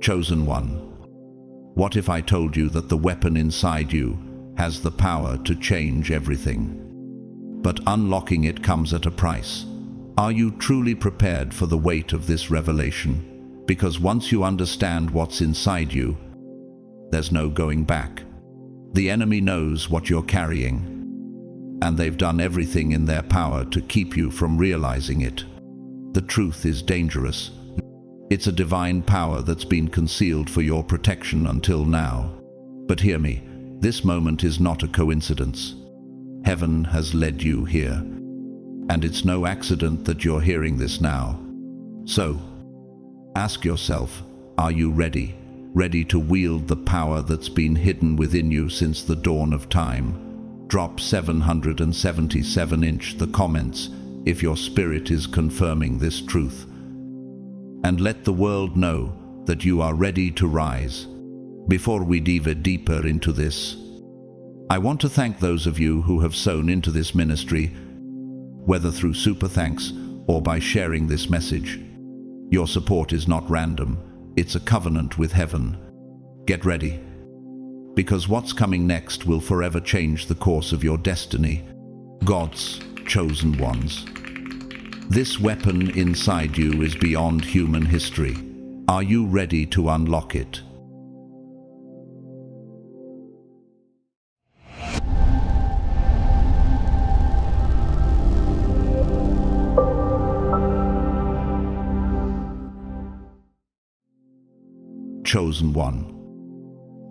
Chosen one, what if I told you that the weapon inside you has the power to change everything? But unlocking it comes at a price. Are you truly prepared for the weight of this revelation? Because once you understand what's inside you, there's no going back. The enemy knows what you're carrying, and they've done everything in their power to keep you from realizing it. The truth is dangerous. It's a divine power that's been concealed for your protection until now. But hear me, this moment is not a coincidence. Heaven has led you here, and it's no accident that you're hearing this now. So, ask yourself, are you ready? Ready to wield the power that's been hidden within you since the dawn of time? Drop 777 the comments if your spirit is confirming this truth. And let the world know that you are ready to rise. Before we dive deeper into this, I want to thank those of you who have sown into this ministry, whether through super thanks or by sharing this message. Your support is not random, it's a covenant with heaven. Get ready, because what's coming next will forever change the course of your destiny. God's chosen ones. This weapon inside you is beyond human history. Are you ready to unlock it? Chosen one.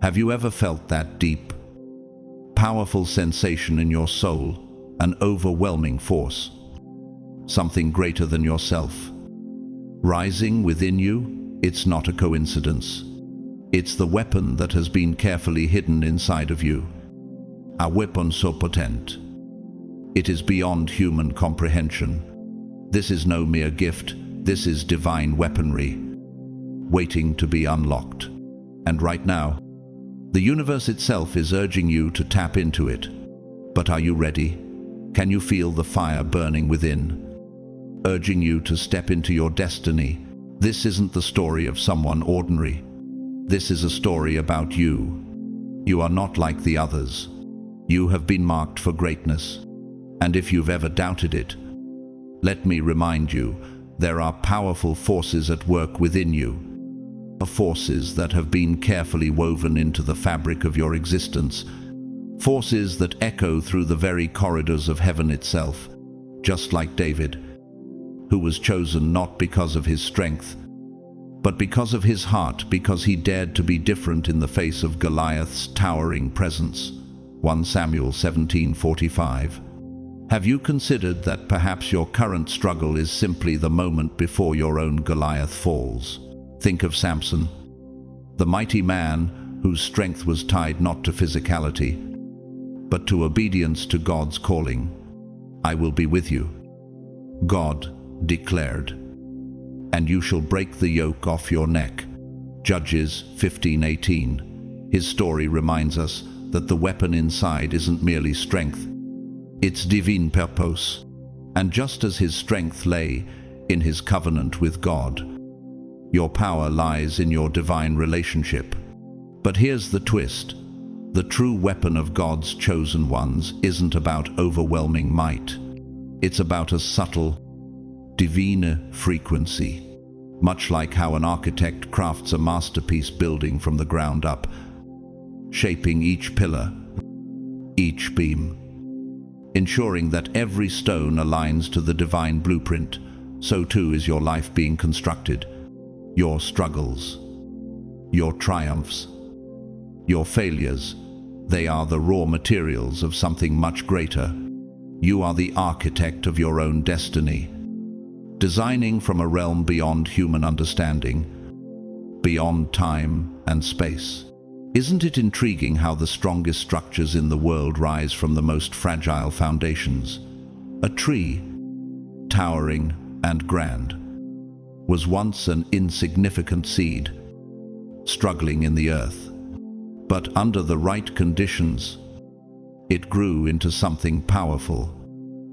Have you ever felt that deep, powerful sensation in your soul, an overwhelming force, something greater than yourself, rising within you? It's not a coincidence. It's the weapon that has been carefully hidden inside of you. A weapon so potent. It is beyond human comprehension. This is no mere gift. This is divine weaponry, waiting to be unlocked. And right now, the universe itself is urging you to tap into it. But are you ready? Can you feel the fire burning within, urging you to step into your destiny? This isn't the story of someone ordinary. This is a story about you. You are not like the others. You have been marked for greatness. And if you've ever doubted it, let me remind you, there are powerful forces at work within you. Forces that have been carefully woven into the fabric of your existence. Forces that echo through the very corridors of heaven itself. Just like David, who was chosen not because of his strength, but because of his heart, because he dared to be different in the face of Goliath's towering presence. 1 Samuel 17:45. Have you considered that perhaps your current struggle is simply the moment before your own Goliath falls? Think of Samson, the mighty man whose strength was tied not to physicality, but to obedience to God's calling. I will be with you, God declared, and you shall break the yoke off your neck. Judges 15:18. His story reminds us that the weapon inside isn't merely strength, it's divine purpose. And just as his strength lay in his covenant with God, your power lies in your divine relationship. But here's the twist. The true weapon of God's chosen ones isn't about overwhelming might. It's about a subtle, divine frequency. Much like how an architect crafts a masterpiece building from the ground up, shaping each pillar, each beam, ensuring that every stone aligns to the divine blueprint, so too is your life being constructed. Your struggles, your triumphs, your failures, they are the raw materials of something much greater. You are the architect of your own destiny, designing from a realm beyond human understanding, beyond time and space. Isn't it intriguing how the strongest structures in the world rise from the most fragile foundations? A tree, towering and grand, was once an insignificant seed, struggling in the earth. But under the right conditions, it grew into something powerful.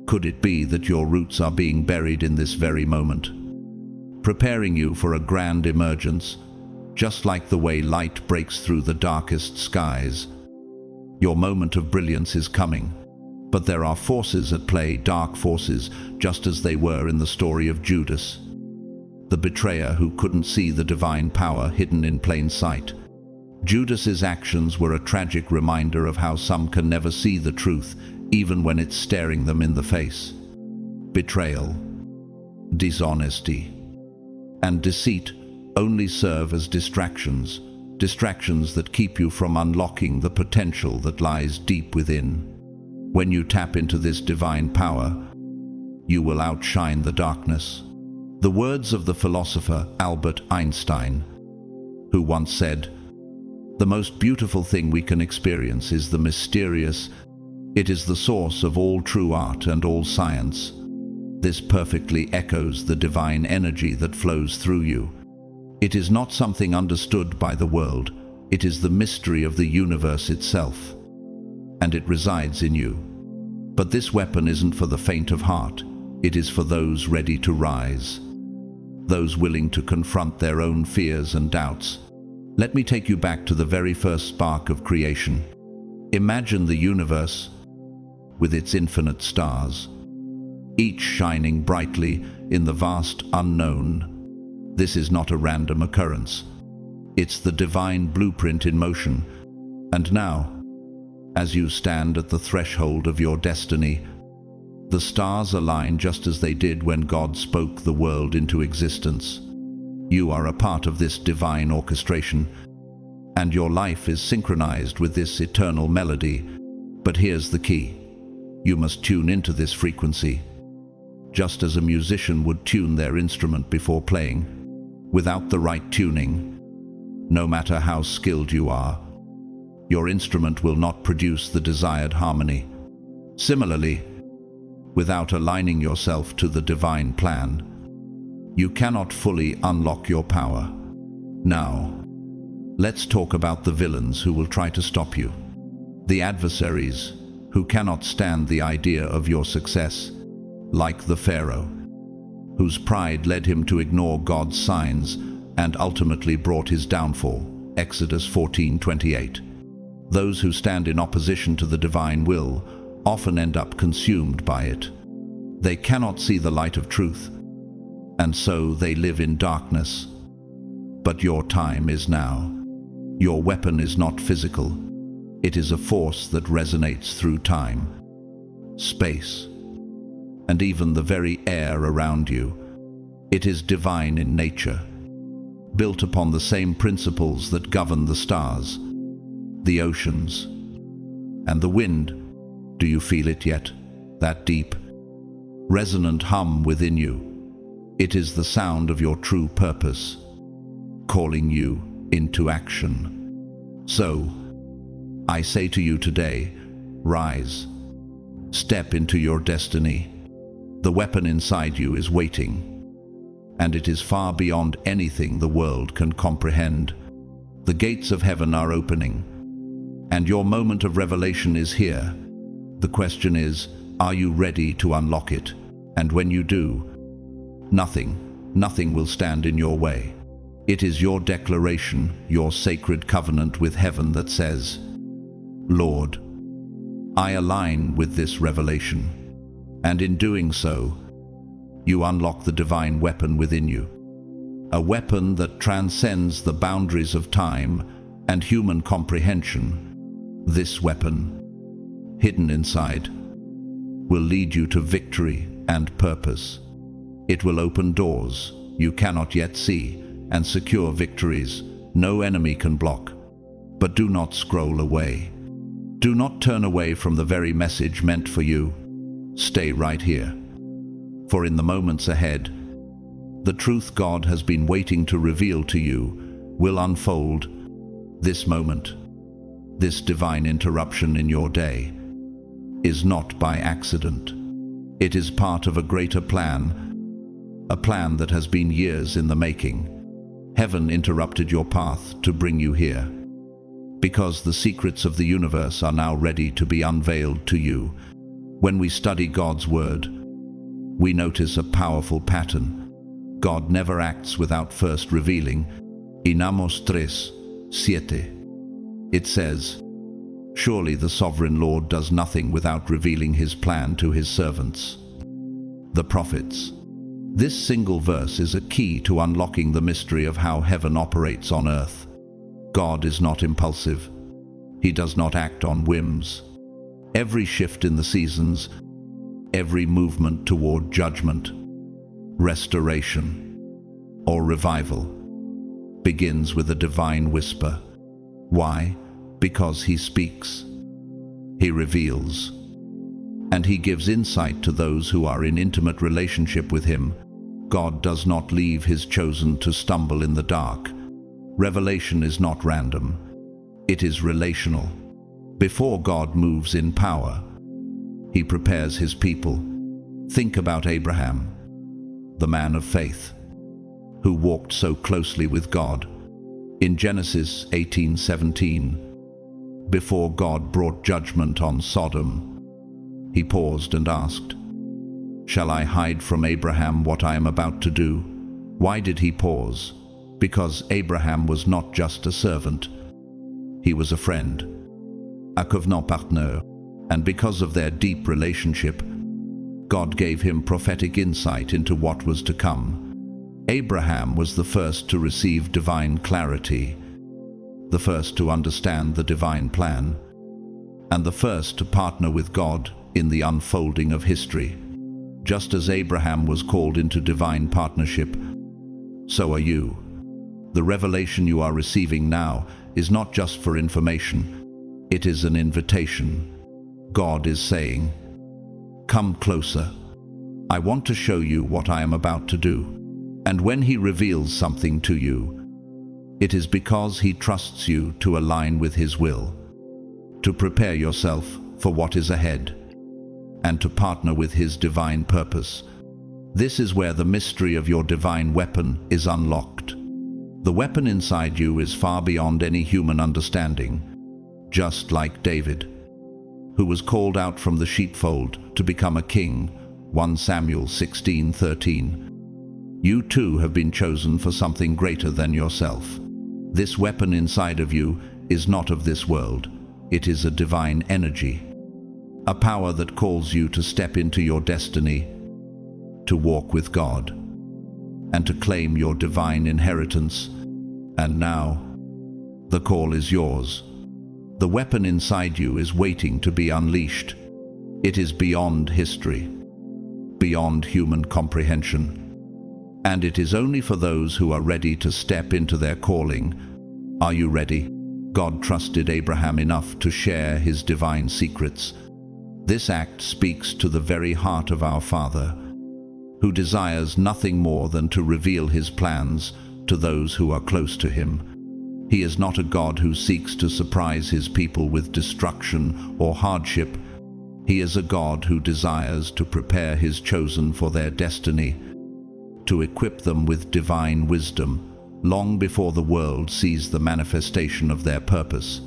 Could it be that your roots are being buried in this very moment, preparing you for a grand emergence, just like the way light breaks through the darkest skies. Your moment of brilliance is coming, but there are forces at play, dark forces, just as they were in the story of Judas, the betrayer who couldn't see the divine power hidden in plain sight. Judas's actions were a tragic reminder of how some can never see the truth, even when it's staring them in the face. Betrayal, dishonesty, and deceit only serve as distractions that keep you from unlocking the potential that lies deep within. When you tap into this divine power, you will outshine the darkness. The words of the philosopher Albert Einstein, who once said, "The most beautiful thing we can experience is the mysterious. It is the source of all true art and all science." This perfectly echoes the divine energy that flows through you. It is not something understood by the world. It is the mystery of the universe itself, and it resides in you. But this weapon isn't for the faint of heart. It is for those ready to rise, those willing to confront their own fears and doubts. Let me take you back to the very first spark of creation. Imagine the universe with its infinite stars, each shining brightly in the vast unknown. This is not a random occurrence. It's the divine blueprint in motion. And now, as you stand at the threshold of your destiny, the stars align just as they did when God spoke the world into existence. You are a part of this divine orchestration, and your life is synchronized with this eternal melody. But here's the key. You must tune into this frequency, just as a musician would tune their instrument before playing. Without the right tuning, no matter how skilled you are, your instrument will not produce the desired harmony. Similarly, without aligning yourself to the divine plan, you cannot fully unlock your power. Now, let's talk about the villains who will try to stop you. The adversaries who cannot stand the idea of your success, like the Pharaoh, whose pride led him to ignore God's signs and ultimately brought his downfall. Exodus 14:28. Those who stand in opposition to the divine will often end up consumed by it. They cannot see the light of truth, and so they live in darkness. But your time is now. Your weapon is not physical. It is a force that resonates through time, space, and even the very air around you. It is divine in nature, built upon the same principles that govern the stars, the oceans, and the wind. Do you feel it yet? That deep, resonant hum within you. It is the sound of your true purpose, calling you into action. So, I say to you today, rise. Step into your destiny. The weapon inside you is waiting, and it is far beyond anything the world can comprehend. The gates of heaven are opening, and your moment of revelation is here. The question is, are you ready to unlock it? And when you do, nothing will stand in your way. It is your declaration, your sacred covenant with heaven that says, Lord, I align with this revelation. And in doing so, you unlock the divine weapon within you. A weapon that transcends the boundaries of time and human comprehension. This weapon, hidden inside, will lead you to victory and purpose. It will open doors you cannot yet see and secure victories no enemy can block. But do not scroll away. Do not turn away from the very message meant for you. Stay right here. For in the moments ahead, the truth God has been waiting to reveal to you will unfold. This moment, this divine interruption in your day, is not by accident. It is part of a greater plan, a plan that has been years in the making. Heaven interrupted your path to bring you here, because the secrets of the universe are now ready to be unveiled to you. When we study God's word, we notice a powerful pattern. God never acts without first revealing. In Amos 3:7, it says, "Surely the sovereign Lord does nothing without revealing his plan to his servants, the prophets." This single verse is a key to unlocking the mystery of how heaven operates on earth. God is not impulsive. He does not act on whims. Every shift in the seasons, every movement toward judgment, restoration, or revival begins with a divine whisper. Why? Because he speaks, he reveals, and he gives insight to those who are in intimate relationship with him. God does not leave his chosen to stumble in the dark. Revelation is not random. It is relational. Before God moves in power, he prepares his people. Think about Abraham, the man of faith, who walked so closely with God. In Genesis 18:17, before God brought judgment on Sodom, he paused and asked, "Shall I hide from Abraham what I am about to do?" Why did he pause? Because Abraham was not just a servant. He was a friend, a covenant partner, and because of their deep relationship, God gave him prophetic insight into what was to come. Abraham was the first to receive divine clarity, the first to understand the divine plan, and the first to partner with God in the unfolding of history. Just as Abraham was called into divine partnership, so are you. The revelation you are receiving now is not just for information, it is an invitation. God is saying, "Come closer. I want to show you what I am about to do." And when he reveals something to you, it is because he trusts you to align with his will, to prepare yourself for what is ahead, and to partner with his divine purpose. This is where the mystery of your divine weapon is unlocked. The weapon inside you is far beyond any human understanding, just like David, who was called out from the sheepfold to become a king, 1 Samuel 16:13. You too have been chosen for something greater than yourself. This weapon inside of you is not of this world. It is a divine energy, a power that calls you to step into your destiny, to walk with God, and to claim your divine inheritance. And now, the call is yours. The weapon inside you is waiting to be unleashed. It is beyond history, beyond human comprehension. And it is only for those who are ready to step into their calling. Are you ready? God trusted Abraham enough to share his divine secrets. This act speaks to the very heart of our Father, who desires nothing more than to reveal his plans to those who are close to him. He is not a God who seeks to surprise his people with destruction or hardship. He is a God who desires to prepare his chosen for their destiny, to equip them with divine wisdom long before the world sees the manifestation of their purpose.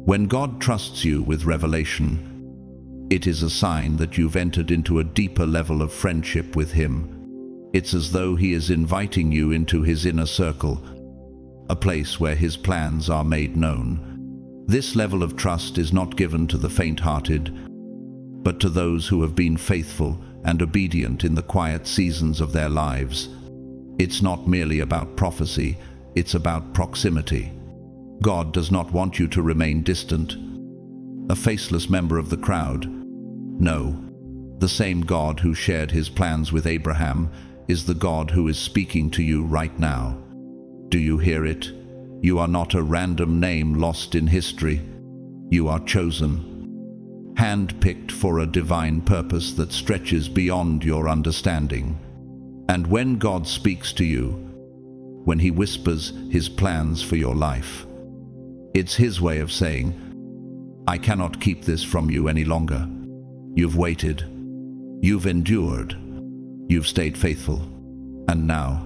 When God trusts you with revelation, it is a sign that you've entered into a deeper level of friendship with him. It's as though he is inviting you into his inner circle, a place where his plans are made known. This level of trust is not given to the faint-hearted, but to those who have been faithful and obedient in the quiet seasons of their lives. It's not merely about prophecy, it's about proximity. God does not want you to remain distant, a faceless member of the crowd. No, the same God who shared his plans with Abraham is the God who is speaking to you right now. Do you hear it? You are not a random name lost in history. You are chosen, hand-picked for a divine purpose that stretches beyond your understanding. And when God speaks to you, when he whispers his plans for your life, it's his way of saying, "I cannot keep this from you any longer. You've waited, you've endured, you've stayed faithful, and now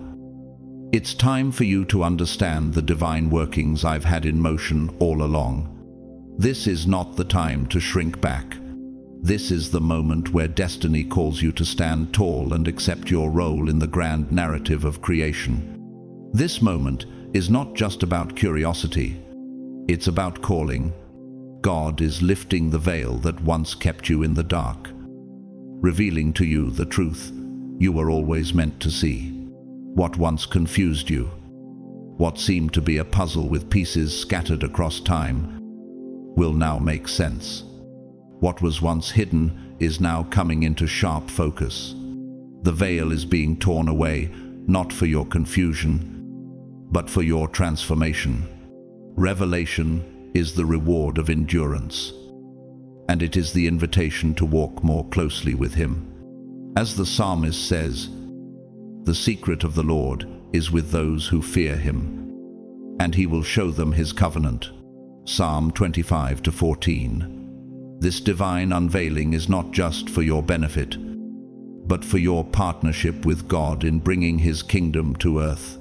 it's time for you to understand the divine workings I've had in motion all along." This is not the time to shrink back. This is the moment where destiny calls you to stand tall and accept your role in the grand narrative of creation. This moment is not just about curiosity. It's about calling. God is lifting the veil that once kept you in the dark, revealing to you the truth you were always meant to see. What once confused you, what seemed to be a puzzle with pieces scattered across time, will now make sense. What was once hidden is now coming into sharp focus. The veil is being torn away, not for your confusion, but for your transformation. Revelation is the reward of endurance, and it is the invitation to walk more closely with Him. As the psalmist says, "The secret of the Lord is with those who fear Him, and He will show them His covenant." Psalm 25-14. This divine unveiling is not just for your benefit, but for your partnership with God in bringing His kingdom to earth.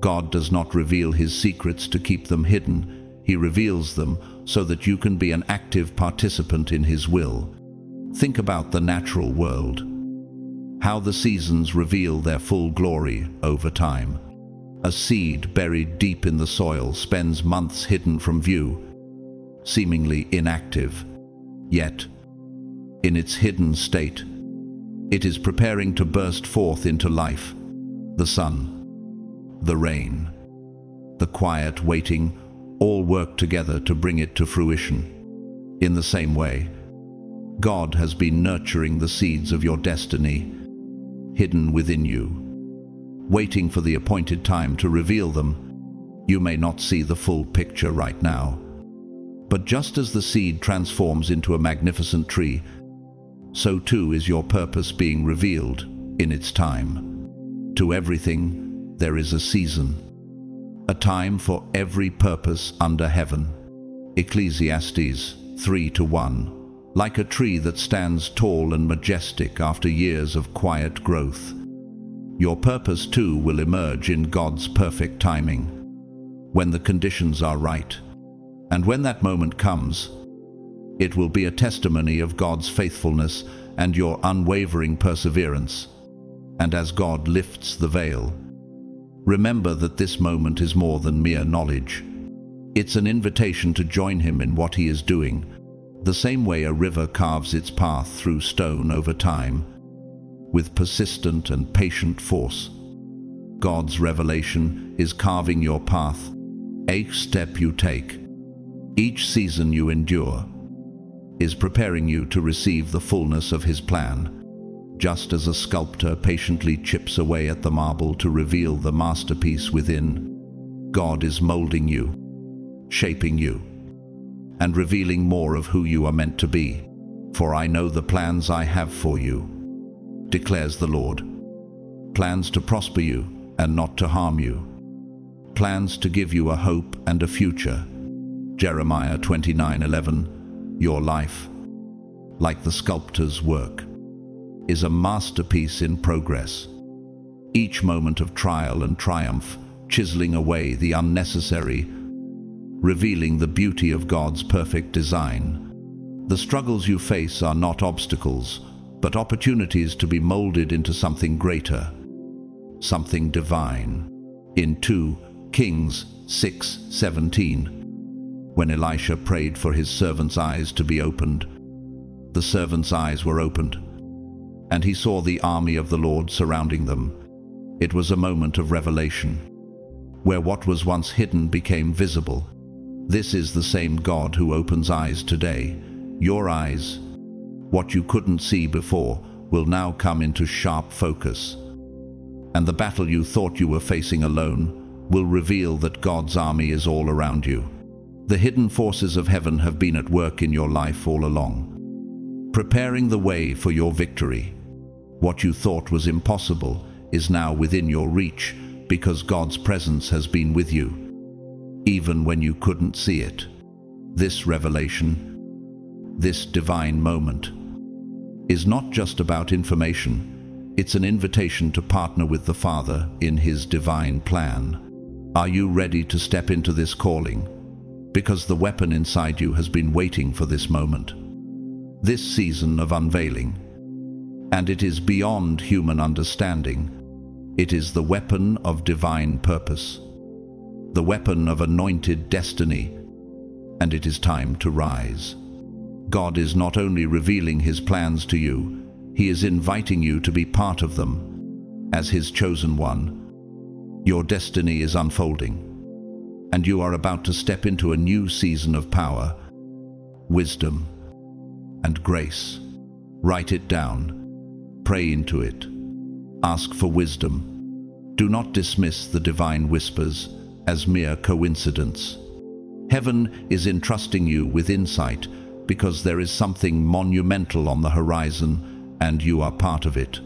God does not reveal His secrets to keep them hidden. He reveals them so that you can be an active participant in His will. Think about the natural world, how the seasons reveal their full glory over time. A seed buried deep in the soil spends months hidden from view, seemingly inactive. Yet, in its hidden state, it is preparing to burst forth into life. The sun, the rain, the quiet waiting, all work together to bring it to fruition. In the same way, God has been nurturing the seeds of your destiny, hidden within you, waiting for the appointed time to reveal them. You may not see the full picture right now, but just as the seed transforms into a magnificent tree, so too is your purpose being revealed in its time. To everything there is a season, a time for every purpose under heaven. Ecclesiastes 3:1. Like a tree that stands tall and majestic after years of quiet growth, your purpose too will emerge in God's perfect timing, when the conditions are right. And when that moment comes, it will be a testimony of God's faithfulness and your unwavering perseverance. And as God lifts the veil, remember that this moment is more than mere knowledge. It's an invitation to join Him in what He is doing, the same way a river carves its path through stone over time, with persistent and patient force. God's revelation is carving your path. Each step you take, each season you endure, is preparing you to receive the fullness of His plan. Just as a sculptor patiently chips away at the marble to reveal the masterpiece within, God is molding you, shaping you, and revealing more of who you are meant to be. For I know the plans I have for you, declares the Lord. Plans to prosper you and not to harm you. Plans to give you a hope and a future. Jeremiah 29:11. Your life, like the sculptor's work, is a masterpiece in progress. Each moment of trial and triumph, chiseling away the unnecessary, revealing the beauty of God's perfect design. The struggles you face are not obstacles, but opportunities to be molded into something greater, something divine. In 2 Kings 6:17, when Elisha prayed for his servant's eyes to be opened, the servant's eyes were opened, and he saw the army of the Lord surrounding them. It was a moment of revelation, where what was once hidden became visible. This is the same God who opens eyes today. Your eyes, what you couldn't see before, will now come into sharp focus. And the battle you thought you were facing alone will reveal that God's army is all around you. The hidden forces of heaven have been at work in your life all along, preparing the way for your victory. What you thought was impossible is now within your reach, because God's presence has been with you, even when you couldn't see it. This revelation, this divine moment, is not just about information. It's an invitation to partner with the Father in His divine plan. Are you ready to step into this calling? Because the weapon inside you has been waiting for this moment, this season of unveiling. And it is beyond human understanding. It is the weapon of divine purpose. the weapon of anointed destiny, and it is time to rise. God is not only revealing His plans to you, He is inviting you to be part of them. As His chosen one, your destiny is unfolding, and you are about to step into a new season of power, wisdom, and grace. Write it down. Pray into it. Ask for wisdom. Do not dismiss the divine whispers as mere coincidence. Heaven is entrusting you with insight because there is something monumental on the horizon, and you are part of it.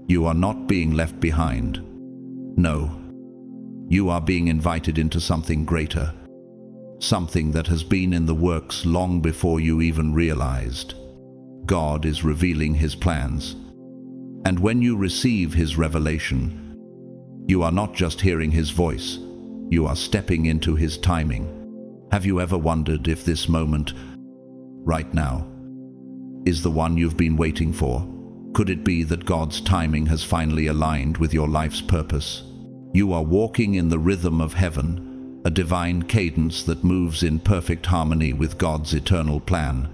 You are not being left behind. No, you are being invited into something greater, something that has been in the works long before you even realized. God is revealing His plans, and when you receive His revelation, you are not just hearing His voice, you are stepping into His timing. Have you ever wondered if this moment, right now, is the one you've been waiting for? Could it be that God's timing has finally aligned with your life's purpose? You are walking in the rhythm of heaven, a divine cadence that moves in perfect harmony with God's eternal plan.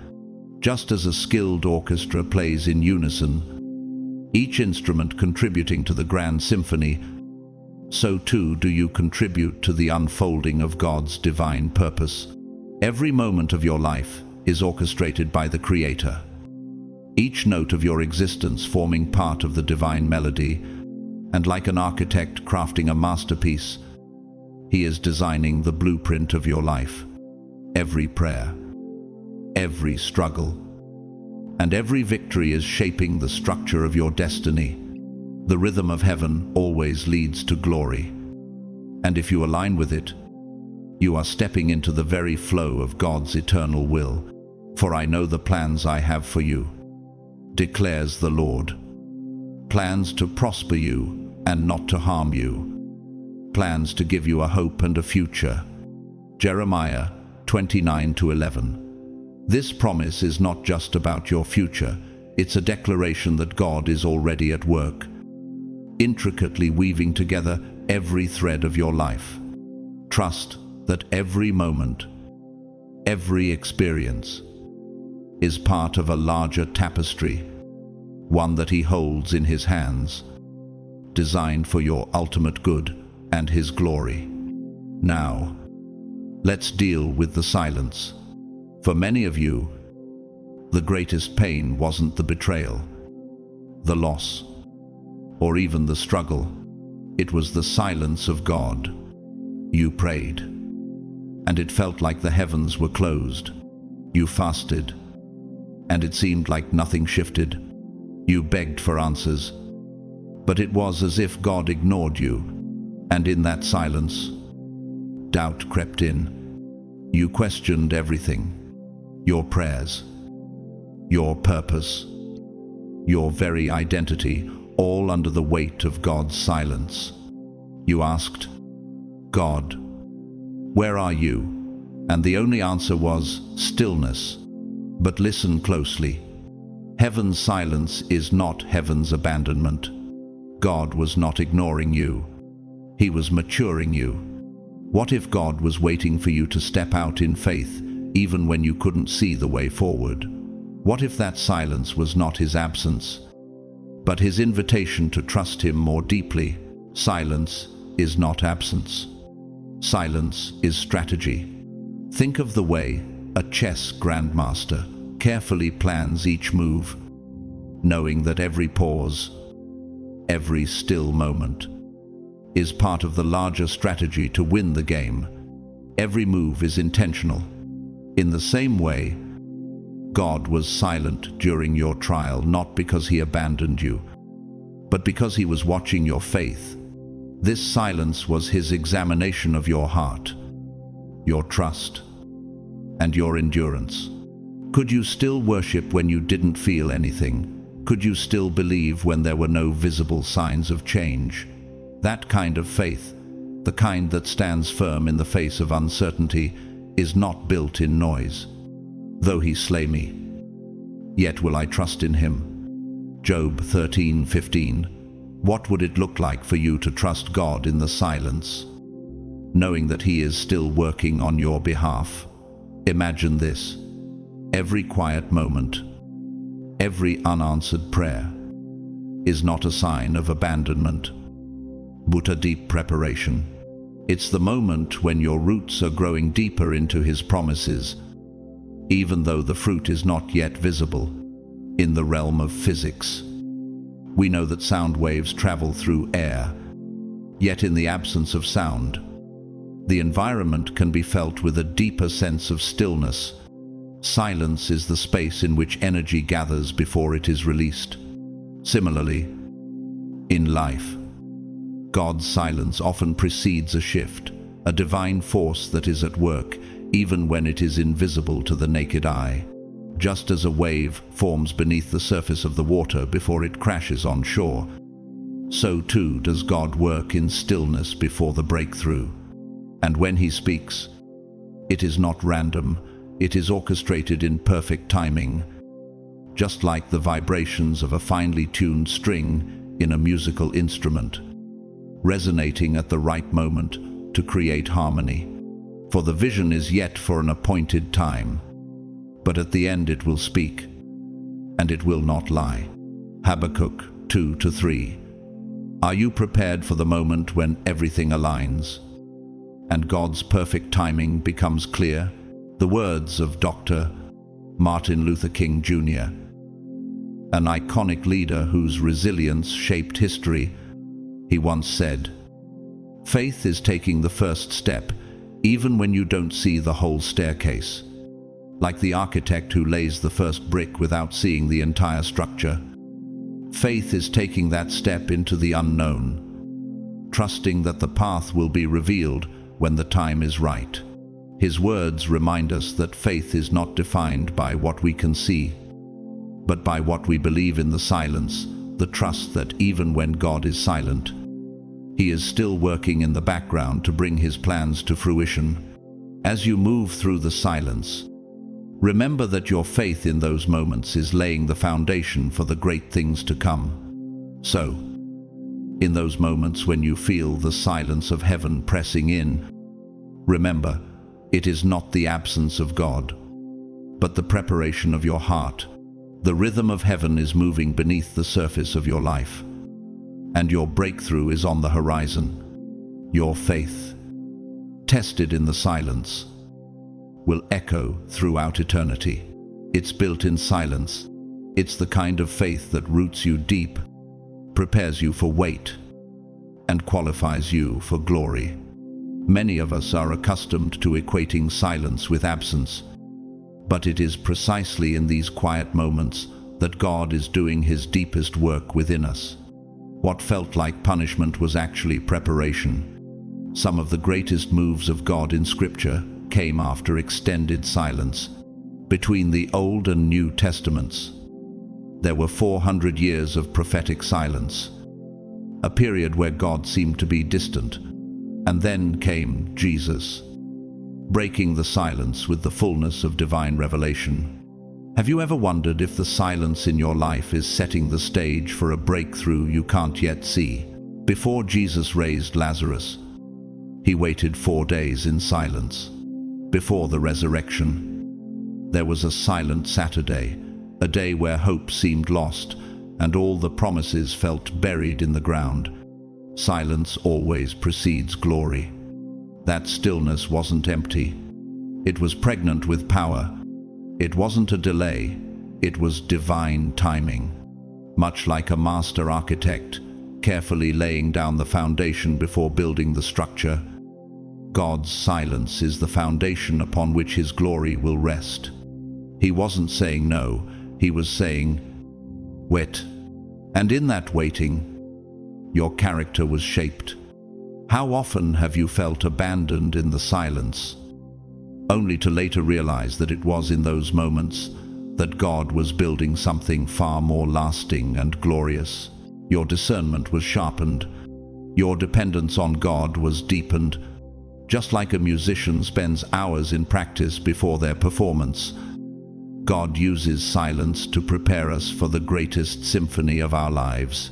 Just as a skilled orchestra plays in unison, each instrument contributing to the grand symphony, so too do you contribute to the unfolding of God's divine purpose. Every moment of your life is orchestrated by the Creator, each note of your existence forming part of the divine melody, and like an architect crafting a masterpiece, He is designing the blueprint of your life. Every prayer, every struggle, and every victory is shaping the structure of your destiny. The rhythm of heaven always leads to glory, and if you align with it, you are stepping into the very flow of God's eternal will. For I know the plans I have for you, declares the Lord. Plans to prosper you and not to harm you. Plans to give you a hope and a future. Jeremiah 29:11. This promise is not just about your future, it's a declaration that God is already at work, intricately weaving together every thread of your life. Trust that every moment, every experience, is part of a larger tapestry, one that He holds in His hands, designed for your ultimate good and His glory. Now, let's deal with the silence. For many of you, the greatest pain wasn't the betrayal, the loss, or even the struggle. It was the silence of God. You prayed, and it felt like the heavens were closed. You fasted, and it seemed like nothing shifted. You begged for answers, but it was as if God ignored you, and in that silence, doubt crept in. You questioned everything, your prayers, your purpose, your very identity, all under the weight of God's silence. You asked, God, where are you? And the only answer was stillness. But listen closely. Heaven's silence is not heaven's abandonment. God was not ignoring you. He was maturing you. What if God was waiting for you to step out in faith, even when you couldn't see the way forward? What if that silence was not His absence, but His invitation to trust Him more deeply? Silence is not absence. Silence is strategy. Think of the way a chess grandmaster carefully plans each move, knowing that every pause, every still moment, is part of the larger strategy to win the game. Every move is intentional. In the same way, God was silent during your trial, not because He abandoned you, but because He was watching your faith. This silence was His examination of your heart, your trust, and your endurance. Could you still worship when you didn't feel anything? Could you still believe when there were no visible signs of change? That kind of faith, the kind that stands firm in the face of uncertainty, is not built in noise. Though He slay me, yet will I trust in Him. Job 13:15. What would it look like for you to trust God in the silence? knowing that He is still working on your behalf. Imagine this: every quiet moment, every unanswered prayer is not a sign of abandonment, but a deep preparation. It's the moment when your roots are growing deeper into His promises, even though the fruit is not yet visible. In the realm of physics, we know that sound waves travel through air, yet in the absence of sound, the environment can be felt with a deeper sense of stillness. Silence is the space in which energy gathers before it is released. Similarly, in life, God's silence often precedes a shift, a divine force that is at work even when it is invisible to the naked eye. Just as a wave forms beneath the surface of the water before it crashes on shore, so too does God work in stillness before the breakthrough. And when He speaks, it is not random, it is orchestrated in perfect timing, just like the vibrations of a finely tuned string in a musical instrument, resonating at the right moment to create harmony. For the vision is yet for an appointed time, but at the end it will speak, and it will not lie. Habakkuk 2-3. Are you prepared for the moment when everything aligns and God's perfect timing becomes clear? The words of Dr. Martin Luther King Jr., an iconic leader whose resilience shaped history. He once said, "Faith is taking the first step, even when you don't see the whole staircase. Like the architect who lays the first brick without seeing the entire structure. Faith is taking that step into the unknown, trusting that the path will be revealed when the time is right." His words remind us that faith is not defined by what we can see, but by what we believe in the silence, the trust that even when God is silent, He is still working in the background to bring His plans to fruition. As you move through the silence, remember that your faith in those moments is laying the foundation for the great things to come. So, in those moments when you feel the silence of heaven pressing in, remember, it is not the absence of God, but the preparation of your heart. The rhythm of heaven is moving beneath the surface of your life, and your breakthrough is on the horizon. Your faith, tested in the silence, will echo throughout eternity. It's built in silence. It's the kind of faith that roots you deep, prepares you for weight, and qualifies you for glory. Many of us are accustomed to equating silence with absence, but it is precisely in these quiet moments that God is doing His deepest work within us. What felt like punishment was actually preparation. Some of the greatest moves of God in Scripture came after extended silence. Between the Old and New Testaments, there were 400 years of prophetic silence, a period where God seemed to be distant. And then came Jesus, breaking the silence with the fullness of divine revelation. Have you ever wondered if the silence in your life is setting the stage for a breakthrough you can't yet see? Before Jesus raised Lazarus, He waited 4 days in silence. Before the resurrection, there was a silent Saturday, a day where hope seemed lost and all the promises felt buried in the ground. Silence always precedes glory. That stillness wasn't empty. It was pregnant with power. It wasn't a delay. It was divine timing. Much like a master architect, carefully laying down the foundation before building the structure, God's silence is the foundation upon which His glory will rest. He wasn't saying no. He was saying, wait. And in that waiting, your character was shaped. How often have you felt abandoned in the silence, only to later realize that it was in those moments that God was building something far more lasting and glorious? Your discernment was sharpened. Your dependence on God was deepened. Just like a musician spends hours in practice before their performance, God uses silence to prepare us for the greatest symphony of our lives.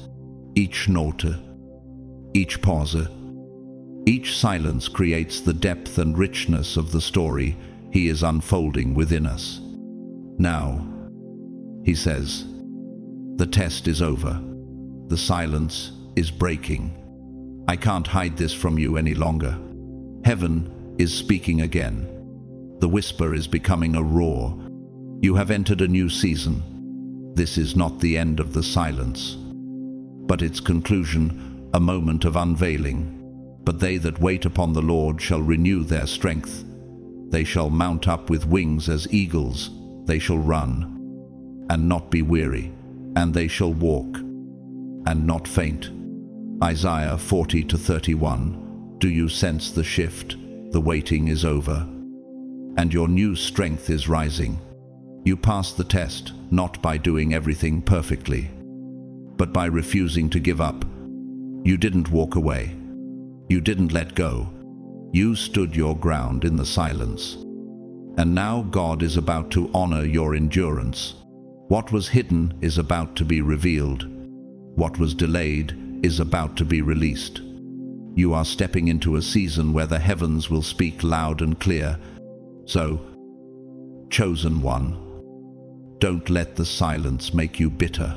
Each note, each pause, Each silence creates the depth and richness of the story He is unfolding within us. Now, He says, the test is over. The silence is breaking. I can't hide this from you any longer. Heaven is speaking again. The whisper is becoming a roar. You have entered a new season. This is not the end of the silence, but its conclusion, a moment of unveiling. But they that wait upon the Lord shall renew their strength. They shall mount up with wings as eagles. They shall run and not be weary, and they shall walk and not faint. Isaiah 40-31. Do you sense the shift? The waiting is over, and your new strength is rising. You pass the test, not by doing everything perfectly, but by refusing to give up. You didn't walk away. You didn't let go. You stood your ground in the silence. And now God is about to honor your endurance. What was hidden is about to be revealed. What was delayed is about to be released. You are stepping into a season where the heavens will speak loud and clear. So, chosen one, don't let the silence make you bitter.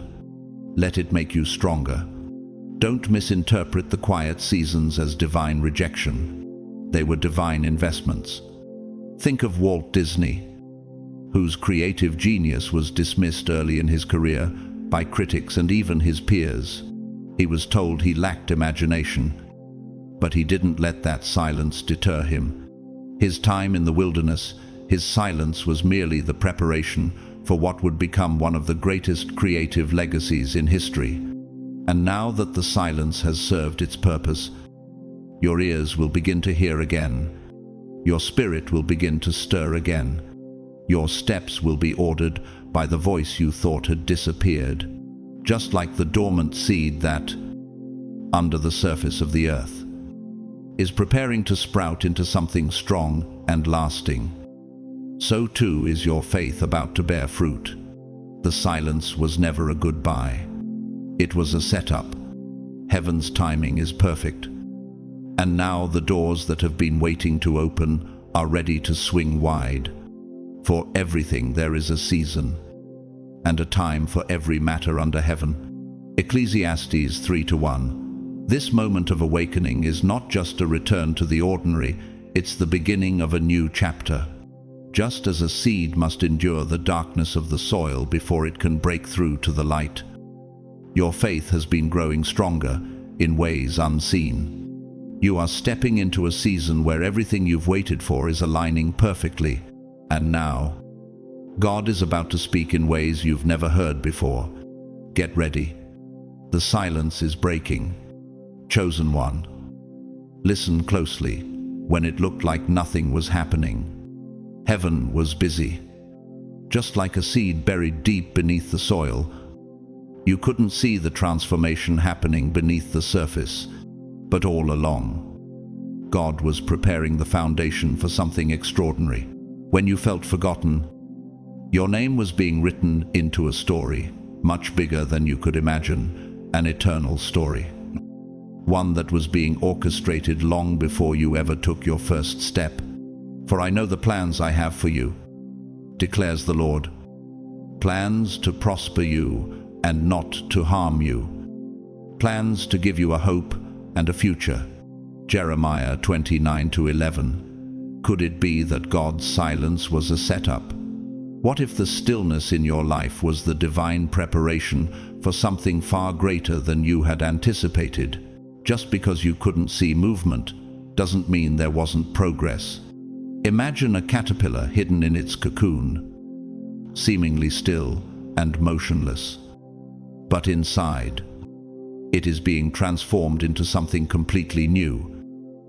Let it make you stronger. Don't misinterpret the quiet seasons as divine rejection. They were divine investments. Think of Walt Disney, whose creative genius was dismissed early in his career by critics and even his peers. He was told he lacked imagination, but he didn't let that silence deter him. His time in the wilderness, his silence was merely the preparation for what would become one of the greatest creative legacies in history. And now that the silence has served its purpose, your ears will begin to hear again. Your spirit will begin to stir again. Your steps will be ordered by the voice you thought had disappeared, just like the dormant seed that, under the surface of the earth, is preparing to sprout into something strong and lasting. So too is your faith about to bear fruit. The silence was never a goodbye. It was a setup. Heaven's timing is perfect. And now the doors that have been waiting to open are ready to swing wide. For everything there is a season, and a time for every matter under heaven. Ecclesiastes 3:1. This moment of awakening is not just a return to the ordinary, it's the beginning of a new chapter. Just as a seed must endure the darkness of the soil before it can break through to the light, your faith has been growing stronger in ways unseen. You are stepping into a season where everything you've waited for is aligning perfectly. And now, God is about to speak in ways you've never heard before. Get ready. The silence is breaking. Chosen one, listen closely. When it looked like nothing was happening, heaven was busy. Just like a seed buried deep beneath the soil, you couldn't see the transformation happening beneath the surface, but all along, God was preparing the foundation for something extraordinary. When you felt forgotten, your name was being written into a story, much bigger than you could imagine, an eternal story. One that was being orchestrated long before you ever took your first step. For I know the plans I have for you, declares the Lord. Plans to prosper you and not to harm you. Plans to give you a hope and a future. Jeremiah 29:11. Could it be that God's silence was a setup? What if the stillness in your life was the divine preparation for something far greater than you had anticipated? Just because you couldn't see movement doesn't mean there wasn't progress. Imagine a caterpillar hidden in its cocoon, seemingly still and motionless. But inside, it is being transformed into something completely new.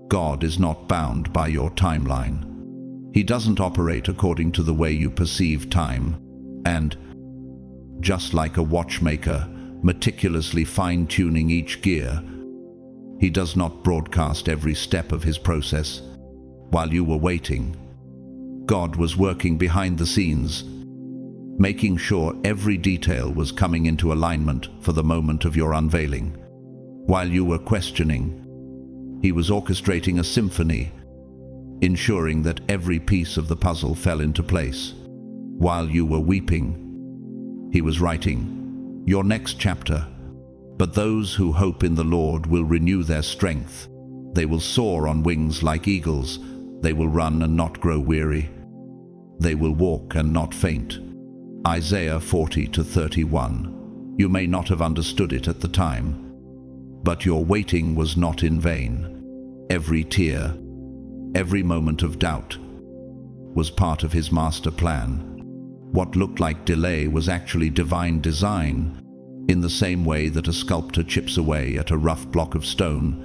God is not bound by your timeline. He doesn't operate according to the way you perceive time. And, just like a watchmaker meticulously fine-tuning each gear, He does not broadcast every step of His process. While you were waiting, God was working behind the scenes, making sure every detail was coming into alignment for the moment of your unveiling. While you were questioning, He was orchestrating a symphony, ensuring that every piece of the puzzle fell into place. While you were weeping, He was writing your next chapter. But those who hope in the Lord will renew their strength. They will soar on wings like eagles. They will run and not grow weary. They will walk and not faint. Isaiah 40:31. You may not have understood it at the time, but your waiting was not in vain. Every tear, every moment of doubt was part of His master plan. What looked like delay was actually divine design. In the same way that a sculptor chips away at a rough block of stone,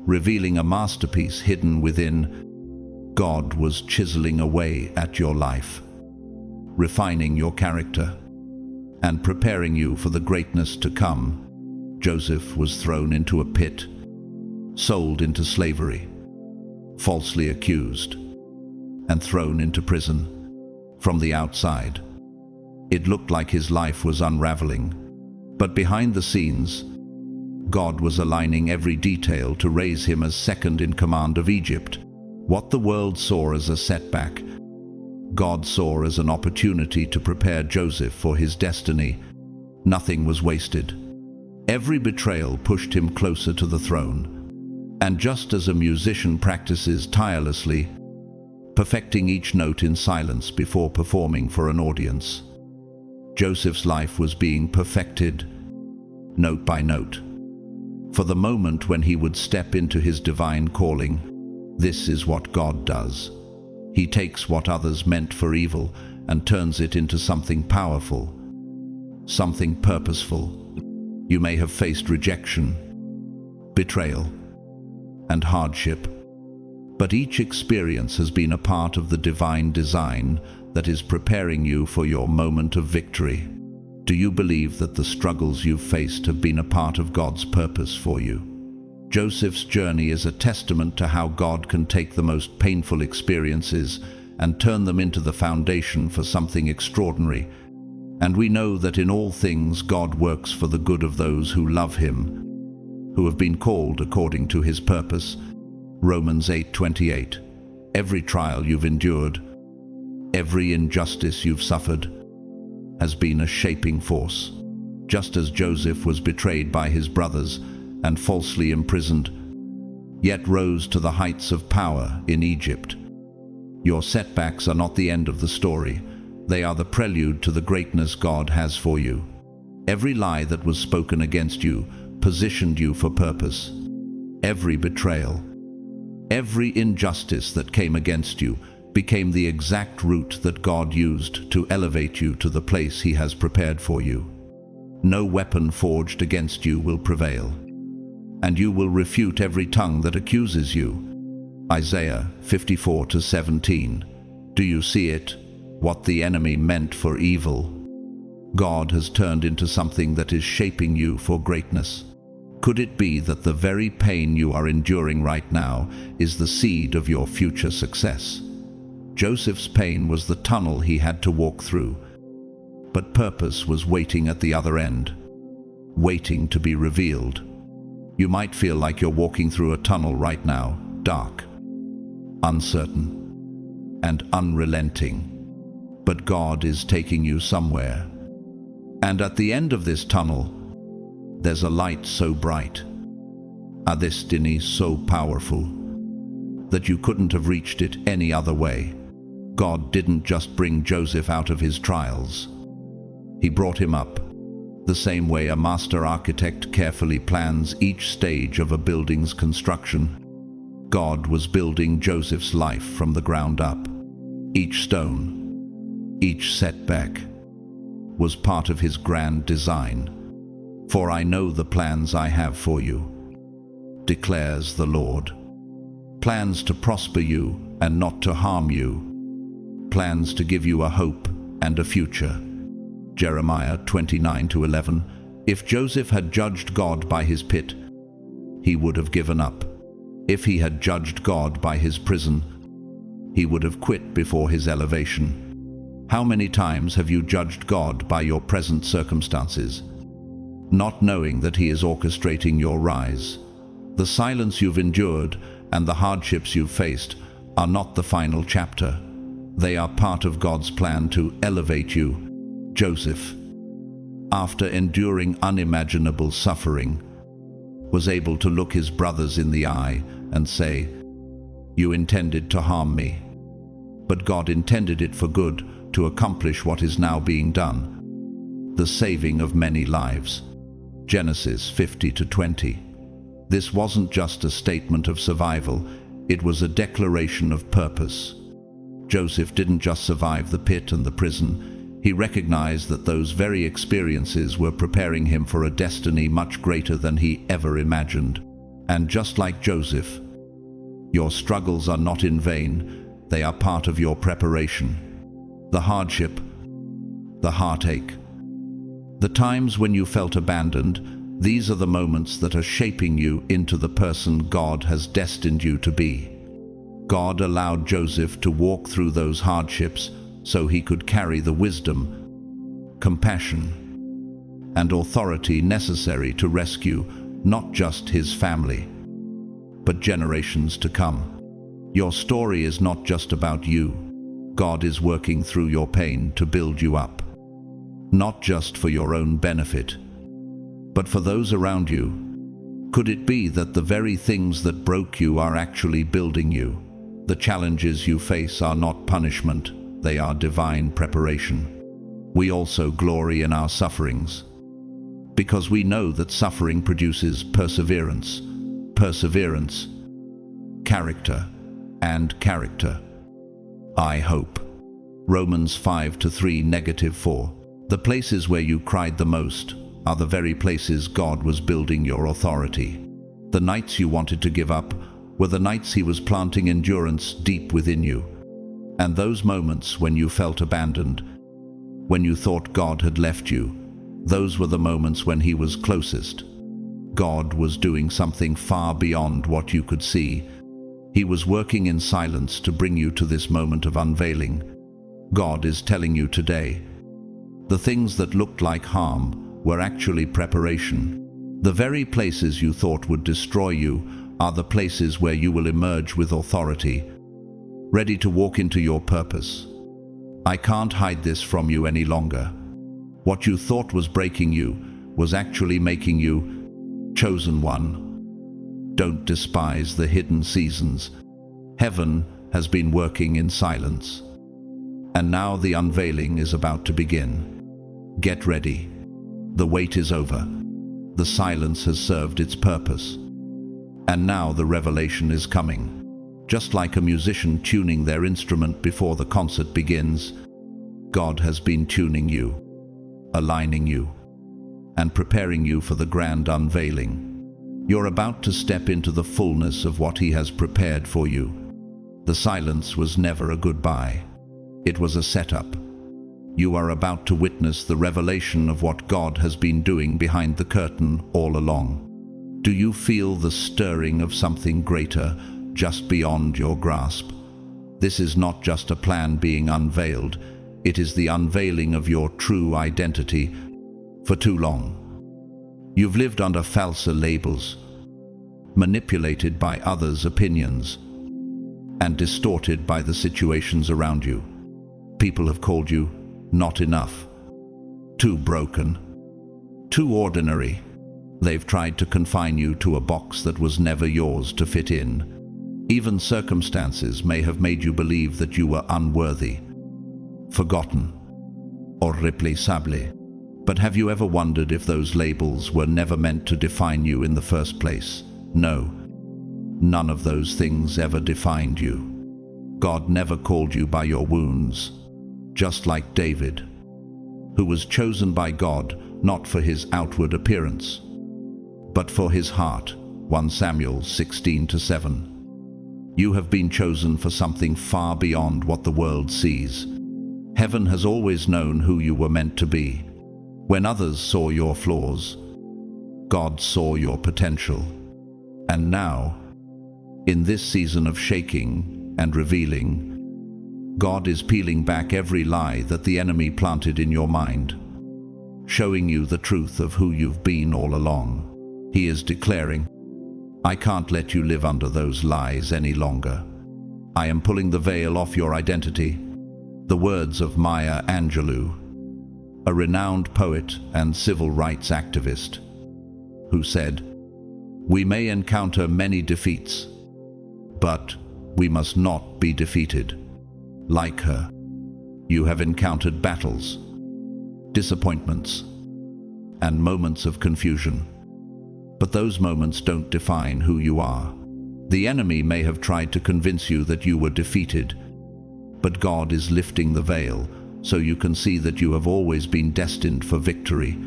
revealing a masterpiece hidden within, God was chiseling away at your life, refining your character, and preparing you for the greatness to come. Joseph was thrown into a pit, sold into slavery, falsely accused, and thrown into prison. From the outside, it looked like his life was unraveling. But behind the scenes, God was aligning every detail to raise him as second in command of Egypt. What the world saw as a setback, God saw as an opportunity to prepare Joseph for his destiny. Nothing was wasted. Every betrayal pushed him closer to the throne. And just as a musician practices tirelessly, perfecting each note in silence before performing for an audience, Joseph's life was being perfected, note by note, for the moment when he would step into his divine calling. This is what God does. He takes what others meant for evil and turns it into something powerful, something purposeful. You may have faced rejection, betrayal, and hardship, but each experience has been a part of the divine design that is preparing you for your moment of victory. Do you believe that the struggles you've faced have been a part of God's purpose for you? Joseph's journey is a testament to how God can take the most painful experiences and turn them into the foundation for something extraordinary. And we know that in all things God works for the good of those who love Him, who have been called according to His purpose. Romans 8:28. Every trial you've endured, every injustice you've suffered, has been a shaping force. Just as Joseph was betrayed by his brothers and falsely imprisoned, yet rose to the heights of power in Egypt. Your setbacks are not the end of the story. They are the prelude to the greatness God has for you. Every lie that was spoken against you positioned you for purpose. Every betrayal, every injustice that came against you became the exact route that God used to elevate you to the place He has prepared for you. No weapon forged against you will prevail, and you will refute every tongue that accuses you. Isaiah 54:17. Do you see it? What the enemy meant for evil, God has turned into something that is shaping you for greatness. Could it be that the very pain you are enduring right now is the seed of your future success? Joseph's pain was the tunnel he had to walk through, but purpose was waiting at the other end, waiting to be revealed. You might feel like you're walking through a tunnel right now, dark, uncertain, and unrelenting. But God is taking you somewhere. And at the end of this tunnel, there's a light so bright, a destiny so powerful, that you couldn't have reached it any other way. God didn't just bring Joseph out of his trials. He brought him up, the same way a master architect carefully plans each stage of a building's construction. God was building Joseph's life from the ground up. Each stone, each setback, was part of His grand design. For I know the plans I have for you, declares the Lord. Plans to prosper you and not to harm you. Plans to give you a hope and a future. Jeremiah 29:11. If Joseph had judged God by his pit, he would have given up. If he had judged God by his prison, he would have quit before his elevation. How many times have you judged God by your present circumstances, not knowing that He is orchestrating your rise? The silence you've endured and the hardships you've faced are not the final chapter. They are part of God's plan to elevate you. Joseph, after enduring unimaginable suffering, was able to look his brothers in the eye and say, "You intended to harm me, but God intended it for good to accomplish what is now being done, the saving of many lives." Genesis 50-20. This wasn't just a statement of survival, it was a declaration of purpose. Joseph didn't just survive the pit and the prison. He recognized that those very experiences were preparing him for a destiny much greater than he ever imagined. And just like Joseph, your struggles are not in vain, they are part of your preparation. The hardship, the heartache, the times when you felt abandoned, these are the moments that are shaping you into the person God has destined you to be. God allowed Joseph to walk through those hardships so he could carry the wisdom, compassion, and authority necessary to rescue not just his family, but generations to come. Your story is not just about you. God is working through your pain to build you up, not just for your own benefit, but for those around you. Could it be that the very things that broke you are actually building you? The challenges you face are not punishment, they are divine preparation. We also glory in our sufferings, because we know that suffering produces perseverance, character, and character. I hope. Romans 5:3-4. The places where you cried the most are the very places God was building your authority. The nights you wanted to give up were the nights He was planting endurance deep within you. And those moments when you felt abandoned, when you thought God had left you, those were the moments when He was closest. God was doing something far beyond what you could see. He was working in silence to bring you to this moment of unveiling. God is telling you today, the things that looked like harm were actually preparation. The very places you thought would destroy you are the places where you will emerge with authority, ready to walk into your purpose. I can't hide this from you any longer. What you thought was breaking you was actually making you chosen one. Don't despise the hidden seasons. Heaven has been working in silence. And now the unveiling is about to begin. Get ready. The wait is over. The silence has served its purpose. And now the revelation is coming. Just like a musician tuning their instrument before the concert begins, God has been tuning you, aligning you, and preparing you for the grand unveiling. You're about to step into the fullness of what He has prepared for you. The silence was never a goodbye. It was a setup. You are about to witness the revelation of what God has been doing behind the curtain all along. Do you feel the stirring of something greater just beyond your grasp? This is not just a plan being unveiled. It is the unveiling of your true identity. For too long, you've lived under false labels, manipulated by others' opinions, and distorted by the situations around you. People have called you not enough, too broken, too ordinary. They've tried to confine you to a box that was never yours to fit in. Even circumstances may have made you believe that you were unworthy, forgotten, or irreplaceable. But have you ever wondered if those labels were never meant to define you in the first place? No, none of those things ever defined you. God never called you by your wounds. Just like David, who was chosen by God not for his outward appearance, but for his heart. 1 Samuel 16:7. You have been chosen for something far beyond what the world sees. Heaven has always known who you were meant to be. When others saw your flaws, God saw your potential. And now, in this season of shaking and revealing, God is peeling back every lie that the enemy planted in your mind, showing you the truth of who you've been all along. He is declaring, I can't let you live under those lies any longer. I am pulling the veil off your identity. The words of Maya Angelou, a renowned poet and civil rights activist, who said, "We may encounter many defeats, but we must not be defeated." Like her, you have encountered battles, disappointments, and moments of confusion. But those moments don't define who you are. The enemy may have tried to convince you that you were defeated, but God is lifting the veil so you can see that you have always been destined for victory.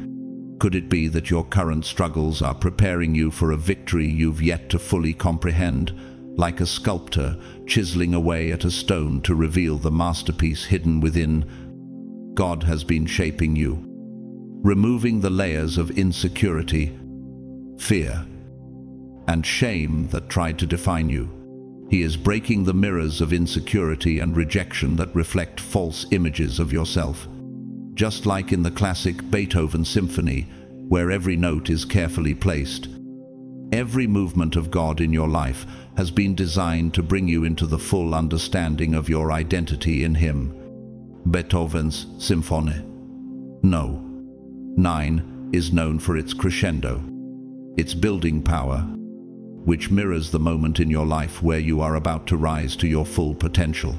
Could it be that your current struggles are preparing you for a victory you've yet to fully comprehend, like a sculptor chiseling away at a stone to reveal the masterpiece hidden within? God has been shaping you, removing the layers of insecurity, fear, and shame that tried to define you. He is breaking the mirrors of insecurity and rejection that reflect false images of yourself. Just like in the classic Beethoven symphony, where every note is carefully placed, every movement of God in your life has been designed to bring you into the full understanding of your identity in Him. Beethoven's Symphony No. 9 is known for its crescendo, its building power, which mirrors the moment in your life where you are about to rise to your full potential.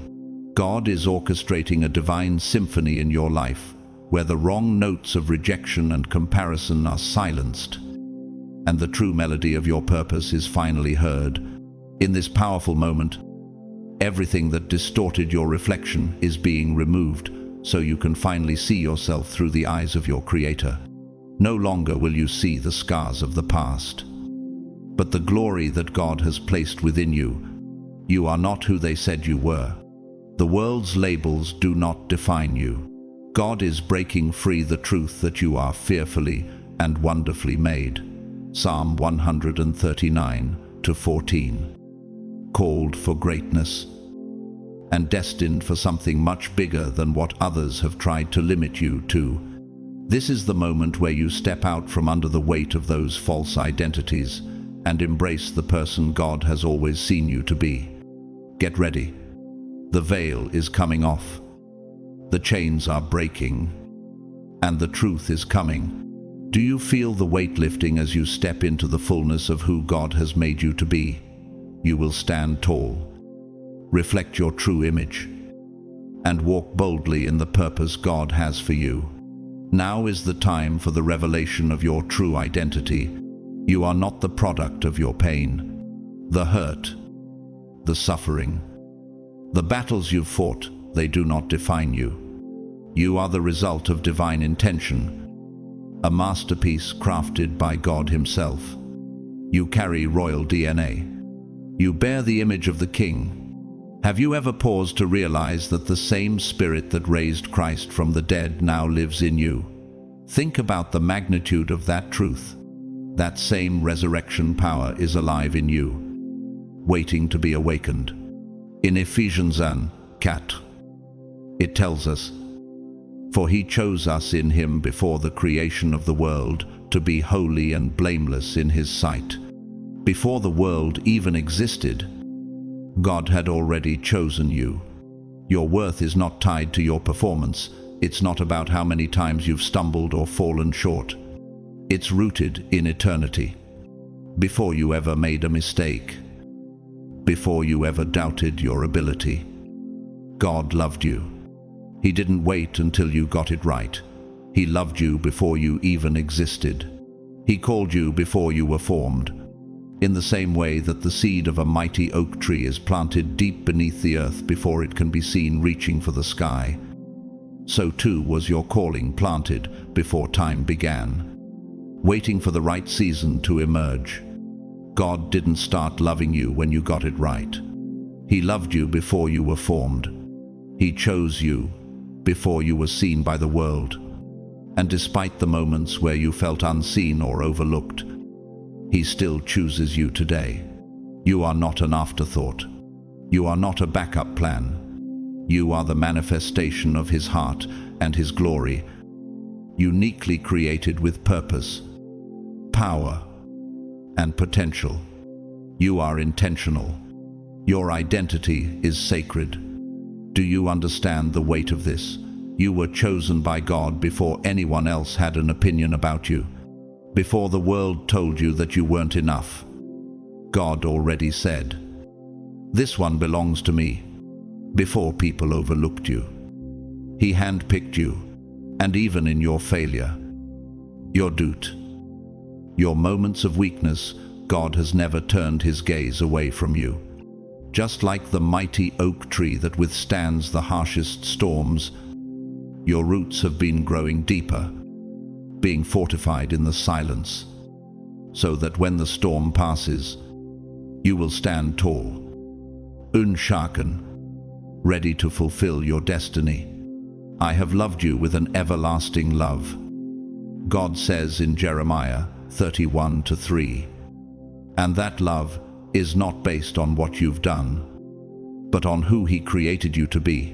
God is orchestrating a divine symphony in your life, where the wrong notes of rejection and comparison are silenced, and the true melody of your purpose is finally heard. In this powerful moment, everything that distorted your reflection is being removed, so you can finally see yourself through the eyes of your Creator. No longer will you see the scars of the past, but the glory that God has placed within you. You are not who they said you were. The world's labels do not define you. God is breaking free the truth that you are fearfully and wonderfully made. Psalm 139:14. Called for greatness and destined for something much bigger than what others have tried to limit you to. This is the moment where you step out from under the weight of those false identities and embrace the person God has always seen you to be. Get ready. The veil is coming off. The chains are breaking, and the truth is coming. Do you feel the weight lifting as you step into the fullness of who God has made you to be? You will stand tall, reflect your true image, and walk boldly in the purpose God has for you. Now is the time for the revelation of your true identity. You are not the product of your pain, the hurt, the suffering, the battles you've fought. They do not define you. You are the result of divine intention, a masterpiece crafted by God Himself. You carry royal DNA. You bear the image of the King. Have you ever paused to realize that the same Spirit that raised Christ from the dead now lives in you? Think about the magnitude of that truth. That same resurrection power is alive in you, waiting to be awakened. In Ephesians 1:4, it tells us, "For He chose us in Him before the creation of the world to be holy and blameless in His sight." Before the world even existed, God had already chosen you. Your worth is not tied to your performance. It's not about how many times you've stumbled or fallen short. It's rooted in eternity. Before you ever made a mistake, before you ever doubted your ability, God loved you. He didn't wait until you got it right. He loved you before you even existed. He called you before you were formed. In the same way that the seed of a mighty oak tree is planted deep beneath the earth before it can be seen reaching for the sky, so too was your calling planted before time began, waiting for the right season to emerge. God didn't start loving you when you got it right. He loved you before you were formed. He chose you before you were seen by the world. And despite the moments where you felt unseen or overlooked, He still chooses you today. You are not an afterthought. You are not a backup plan. You are the manifestation of His heart and His glory, uniquely created with purpose, power, and potential. You are intentional. Your identity is sacred. Do you understand the weight of this? You were chosen by God before anyone else had an opinion about you. Before the world told you that you weren't enough. God already said, "This one belongs to me," before people overlooked you. He handpicked you, and even in your failure, your doute, your moments of weakness, God has never turned his gaze away from you. Just like the mighty oak tree that withstands the harshest storms, your roots have been growing deeper, being fortified in the silence, so that when the storm passes, you will stand tall, unshaken, ready to fulfill your destiny. I have loved you with an everlasting love. God says in Jeremiah 31:3, and that love is not based on what you've done, but on who he created you to be.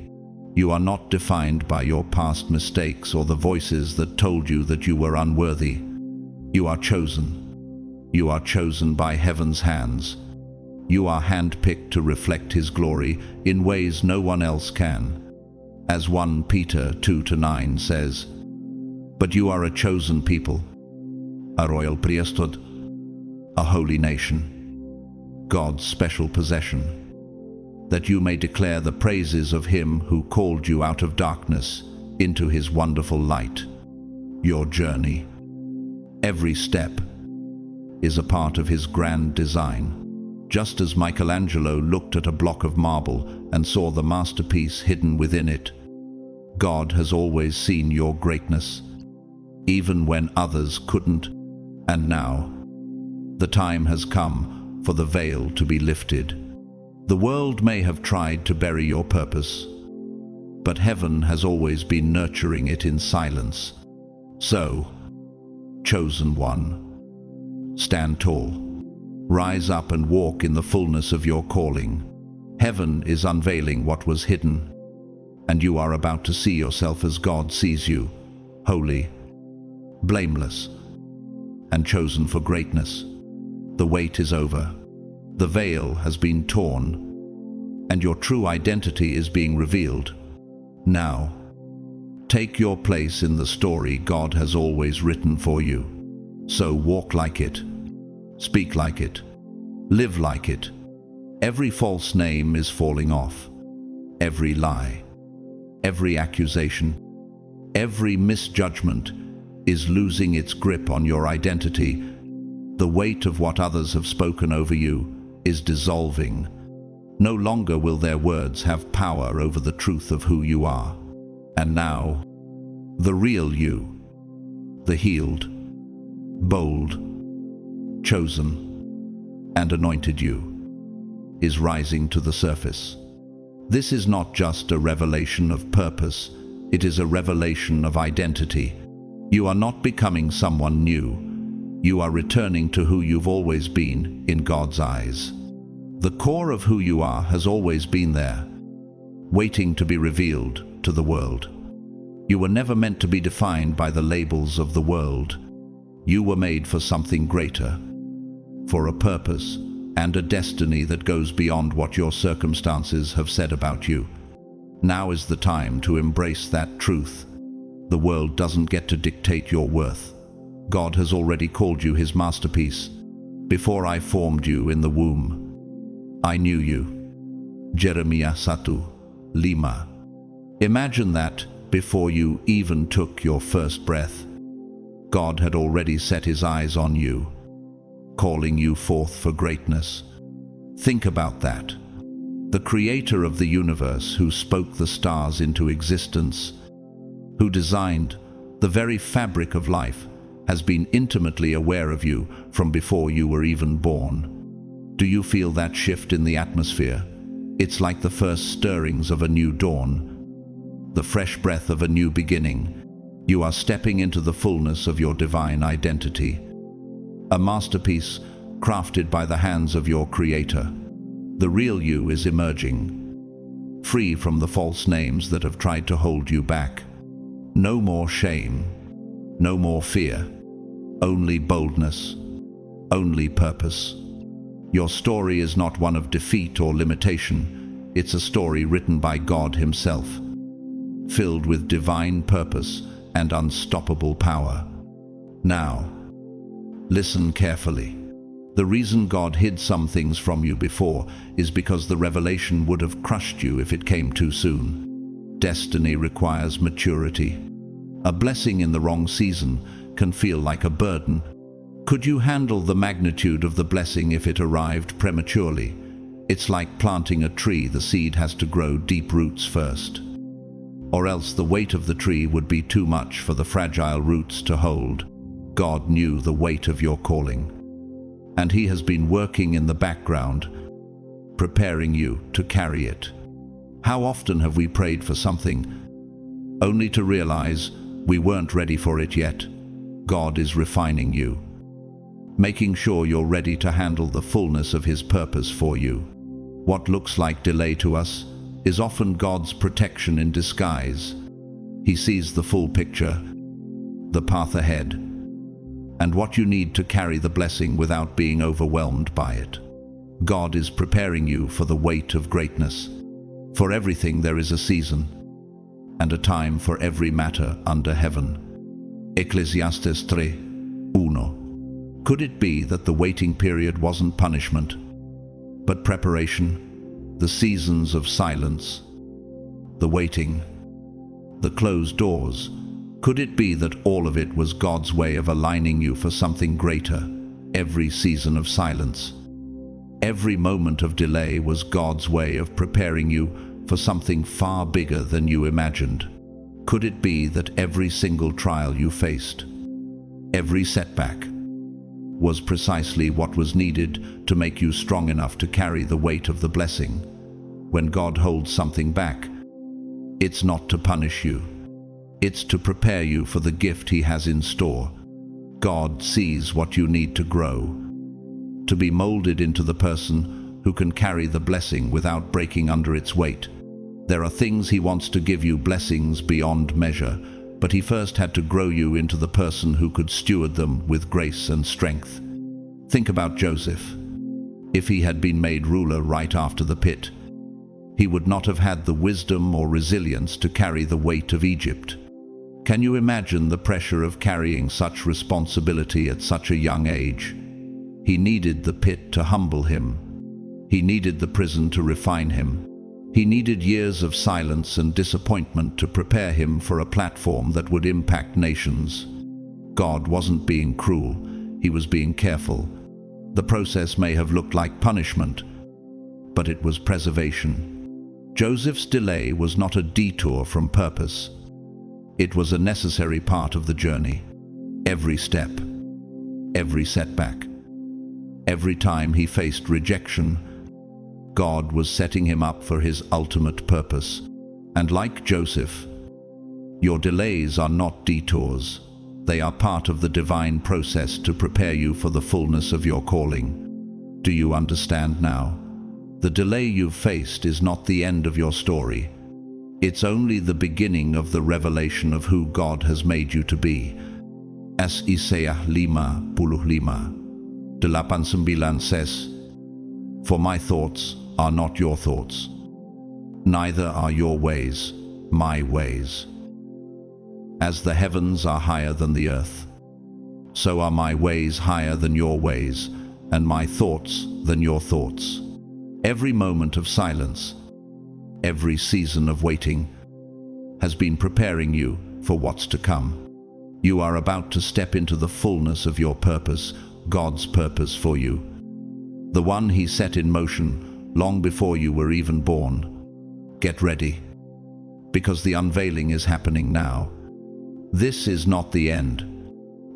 You are not defined by your past mistakes or the voices that told you that you were unworthy. You are chosen. You are chosen by heaven's hands. You are handpicked to reflect his glory in ways no one else can. As 1 Peter 2:9 says, but you are a chosen people, a royal priesthood, a holy nation, God's special possession, that you may declare the praises of him who called you out of darkness into his wonderful light. Your journey, every step, is a part of his grand design. Just as Michelangelo looked at a block of marble and saw the masterpiece hidden within it, God has always seen your greatness, even when others couldn't. And now, the time has come for the veil to be lifted. The world may have tried to bury your purpose, but heaven has always been nurturing it in silence. So, chosen one, stand tall. Rise up and walk in the fullness of your calling. Heaven is unveiling what was hidden, and you are about to see yourself as God sees you, holy, blameless, and chosen for greatness. The wait is over. The veil has been torn, and your true identity is being revealed. Now, take your place in the story God has always written for you. So walk like it. Speak like it. Live like it. Every false name is falling off. Every lie, every accusation, every misjudgment is losing its grip on your identity. The weight of what others have spoken over you is dissolving. No longer will their words have power over the truth of who you are. And now, the real you, the healed, bold, chosen, and anointed you, is rising to the surface. This is not just a revelation of purpose, it is a revelation of identity. You are not becoming someone new. You are returning to who you've always been in God's eyes. The core of who you are has always been there, waiting to be revealed to the world. You were never meant to be defined by the labels of the world. You were made for something greater, for a purpose and a destiny that goes beyond what your circumstances have said about you. Now is the time to embrace that truth. The world doesn't get to dictate your worth. God has already called you his masterpiece. Before I formed you in the womb, I knew you. Jeremiah 1:5. Imagine that before you even took your first breath, God had already set his eyes on you, calling you forth for greatness. Think about that. The creator of the universe, who spoke the stars into existence, who designed the very fabric of life, has been intimately aware of you from before you were even born. Do you feel that shift in the atmosphere? It's like the first stirrings of a new dawn, the fresh breath of a new beginning. You are stepping into the fullness of your divine identity, a masterpiece crafted by the hands of your Creator. The real you is emerging, free from the false names that have tried to hold you back. No more shame, no more fear, only boldness, only purpose. Your story is not one of defeat or limitation. It's a story written by God Himself, filled with divine purpose and unstoppable power. Now, listen carefully. The reason God hid some things from you before is because the revelation would have crushed you if it came too soon. Destiny requires maturity. A blessing in the wrong season can feel like a burden. Could you handle the magnitude of the blessing if it arrived prematurely? It's like planting a tree. The seed has to grow deep roots first, or else the weight of the tree would be too much for the fragile roots to hold. God knew the weight of your calling, and He has been working in the background, preparing you to carry it. How often have we prayed for something, only to realize we weren't ready for it yet? God is refining you, making sure you're ready to handle the fullness of His purpose for you. What looks like delay to us is often God's protection in disguise. He sees the full picture, the path ahead, and what you need to carry the blessing without being overwhelmed by it. God is preparing you for the weight of greatness. For everything there is a season, and a time for every matter under heaven. Ecclesiastes 3:1. Could it be that the waiting period wasn't punishment, but preparation? The seasons of silence, the waiting, the closed doors. Could it be that all of it was God's way of aligning you for something greater? Every season of silence, every moment of delay was God's way of preparing you for something far bigger than you imagined. Could it be that every single trial you faced, every setback, was precisely what was needed to make you strong enough to carry the weight of the blessing? When God holds something back, it's not to punish you. It's to prepare you for the gift He has in store. God sees what you need to grow, to be molded into the person who can carry the blessing without breaking under its weight. There are things He wants to give you, blessings beyond measure, but He first had to grow you into the person who could steward them with grace and strength. Think about Joseph. If he had been made ruler right after the pit, he would not have had the wisdom or resilience to carry the weight of Egypt. Can you imagine the pressure of carrying such responsibility at such a young age? He needed the pit to humble him. He needed the prison to refine him. He needed years of silence and disappointment to prepare him for a platform that would impact nations. God wasn't being cruel, He was being careful. The process may have looked like punishment, but it was preservation. Joseph's delay was not a detour from purpose. It was a necessary part of the journey. Every step, every setback, every time he faced rejection, God was setting him up for His ultimate purpose. And like Joseph, your delays are not detours. They are part of the divine process to prepare you for the fullness of your calling. Do you understand now? The delay you've faced is not the end of your story. It's only the beginning of the revelation of who God has made you to be. As Isaiah 55:8 says, "For my thoughts are not your thoughts, neither are your ways my ways. As the heavens are higher than the earth, so are my ways higher than your ways, and my thoughts than your thoughts." Every moment of silence, every season of waiting, has been preparing you for what's to come. You are about to step into the fullness of your purpose, God's purpose for you, the one He set in motion long before you were even born. Get ready, because the unveiling is happening now. This is not the end.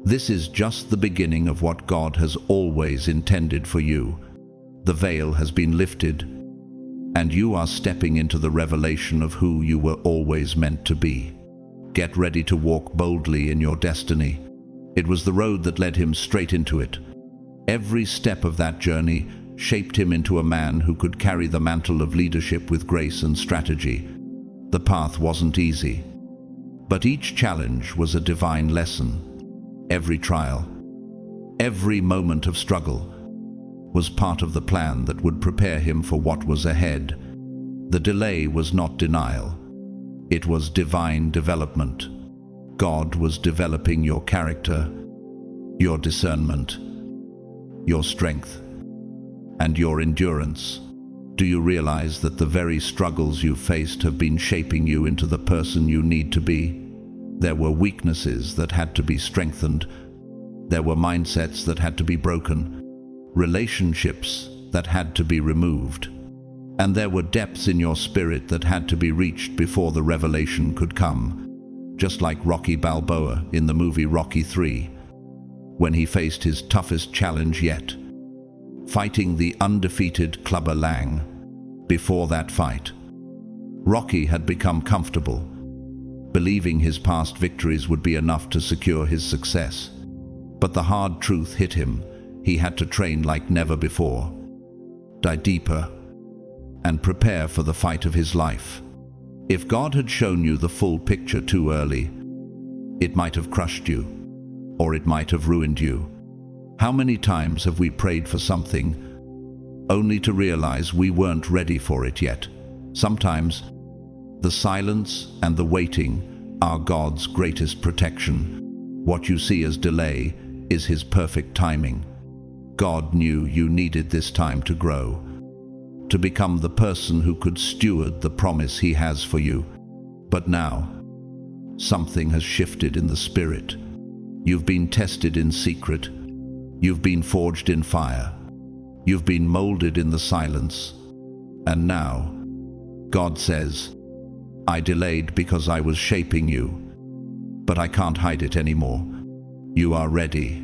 This is just the beginning of what God has always intended for you. The veil has been lifted, and you are stepping into the revelation of who you were always meant to be. Get ready to walk boldly in your destiny. It was the road that led him straight into it. Every step of that journey shaped him into a man who could carry the mantle of leadership with grace and strategy. The path wasn't easy, but each challenge was a divine lesson. Every trial, every moment of struggle, was part of the plan that would prepare him for what was ahead. The delay was not denial. It was divine development. God was developing your character, your discernment, your strength, and your endurance. Do you realize that the very struggles you faced have been shaping you into the person you need to be? There were weaknesses that had to be strengthened. There were mindsets that had to be broken, relationships that had to be removed, and there were depths in your spirit that had to be reached before the revelation could come. Just like Rocky Balboa in the movie Rocky III, when he faced his toughest challenge yet, fighting the undefeated Clubber Lang. Before that fight, Rocky had become comfortable, believing his past victories would be enough to secure his success. But the hard truth hit him. He had to train like never before, dive deeper, and prepare for the fight of his life. If God had shown you the full picture too early, it might have crushed you, or it might have ruined you. How many times have we prayed for something only to realize we weren't ready for it yet? Sometimes the silence and the waiting are God's greatest protection. What you see as delay is His perfect timing. God knew you needed this time to grow, to become the person who could steward the promise He has for you. But now, something has shifted in the spirit. You've been tested in secret. You've been forged in fire. You've been molded in the silence. And now, God says, I delayed because I was shaping you, but I can't hide it anymore. You are ready.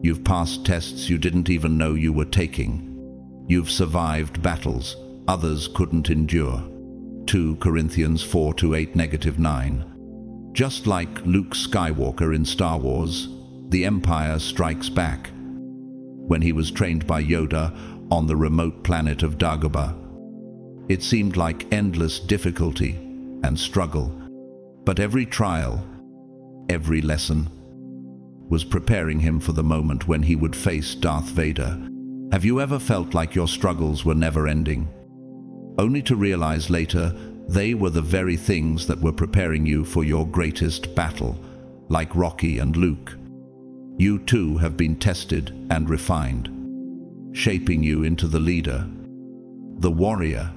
You've passed tests you didn't even know you were taking. You've survived battles others couldn't endure. 2 Corinthians 4:8-9. Just like Luke Skywalker in Star Wars, the Empire Strikes Back, when he was trained by Yoda on the remote planet of Dagobah. It seemed like endless difficulty and struggle, but every trial, every lesson, was preparing him for the moment when he would face Darth Vader. Have you ever felt like your struggles were never ending, only to realize later they were the very things that were preparing you for your greatest battle? Like Rocky and Luke, you too have been tested and refined, shaping you into the leader, the warrior,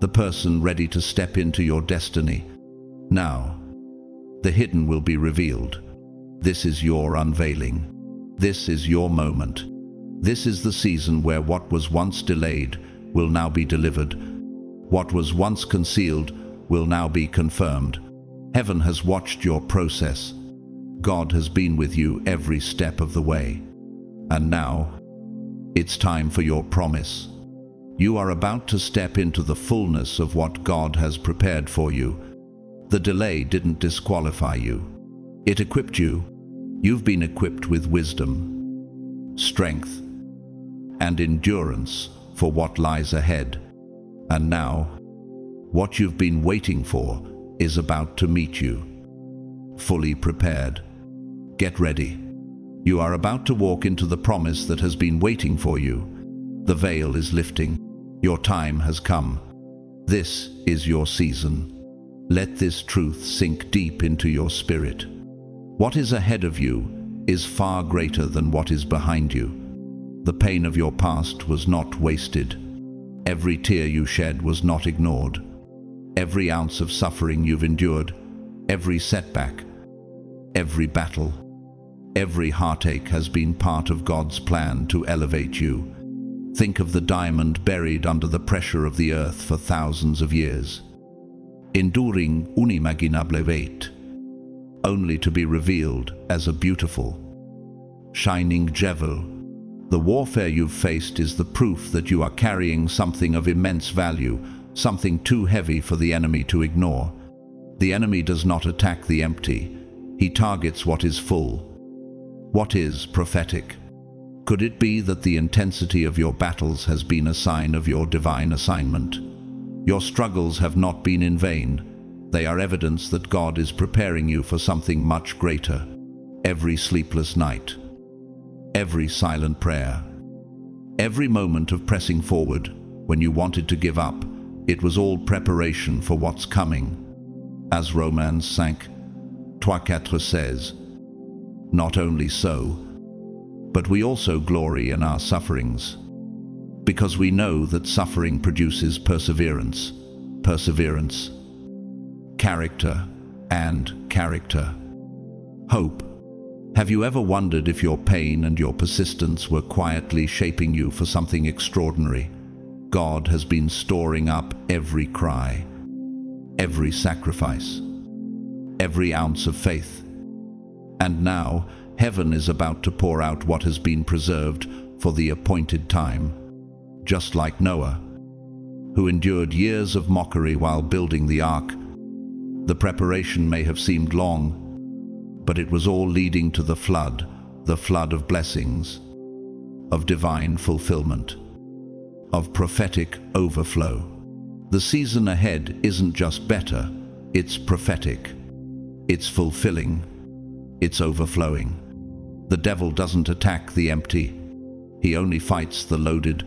the person ready to step into your destiny. Now, the hidden will be revealed. This is your unveiling. This is your moment. This is the season where what was once delayed will now be delivered. What was once concealed will now be confirmed. Heaven has watched your process. God has been with you every step of the way. And now, it's time for your promise. You are about to step into the fullness of what God has prepared for you. The delay didn't disqualify you. It equipped you. You've been equipped with wisdom, strength, and endurance for what lies ahead. And now, what you've been waiting for is about to meet you. Fully prepared. Get ready. You are about to walk into the promise that has been waiting for you. The veil is lifting. Your time has come. This is your season. Let this truth sink deep into your spirit. What is ahead of you is far greater than what is behind you. The pain of your past was not wasted. Every tear you shed was not ignored. Every ounce of suffering you've endured, every setback, every battle, every heartache has been part of God's plan to elevate you. Think of the diamond buried under the pressure of the earth for thousands of years, enduring unimaginable weight, only to be revealed as a beautiful, shining jewel. The warfare you've faced is the proof that you are carrying something of immense value, something too heavy for the enemy to ignore. The enemy does not attack the empty. He targets what is full, what is prophetic. Could it be that the intensity of your battles has been a sign of your divine assignment? Your struggles have not been in vain. They are evidence that God is preparing you for something much greater. Every sleepless night, every silent prayer, Every moment of pressing forward, when you wanted to give up, it was all preparation for what's coming. As Romans 5:4 says, not only so, but we also glory in our sufferings, because we know that suffering produces perseverance, character, and character, hope. Have you ever wondered if your pain and your persistence were quietly shaping you for something extraordinary? God has been storing up every cry, every sacrifice, every ounce of faith. And now, heaven is about to pour out what has been preserved for the appointed time. Just like Noah, who endured years of mockery while building the ark. The preparation may have seemed long, but it was all leading to the flood of blessings, of divine fulfillment, of prophetic overflow. The season ahead isn't just better, it's prophetic, it's fulfilling, it's overflowing. The devil doesn't attack the empty, he only fights the loaded.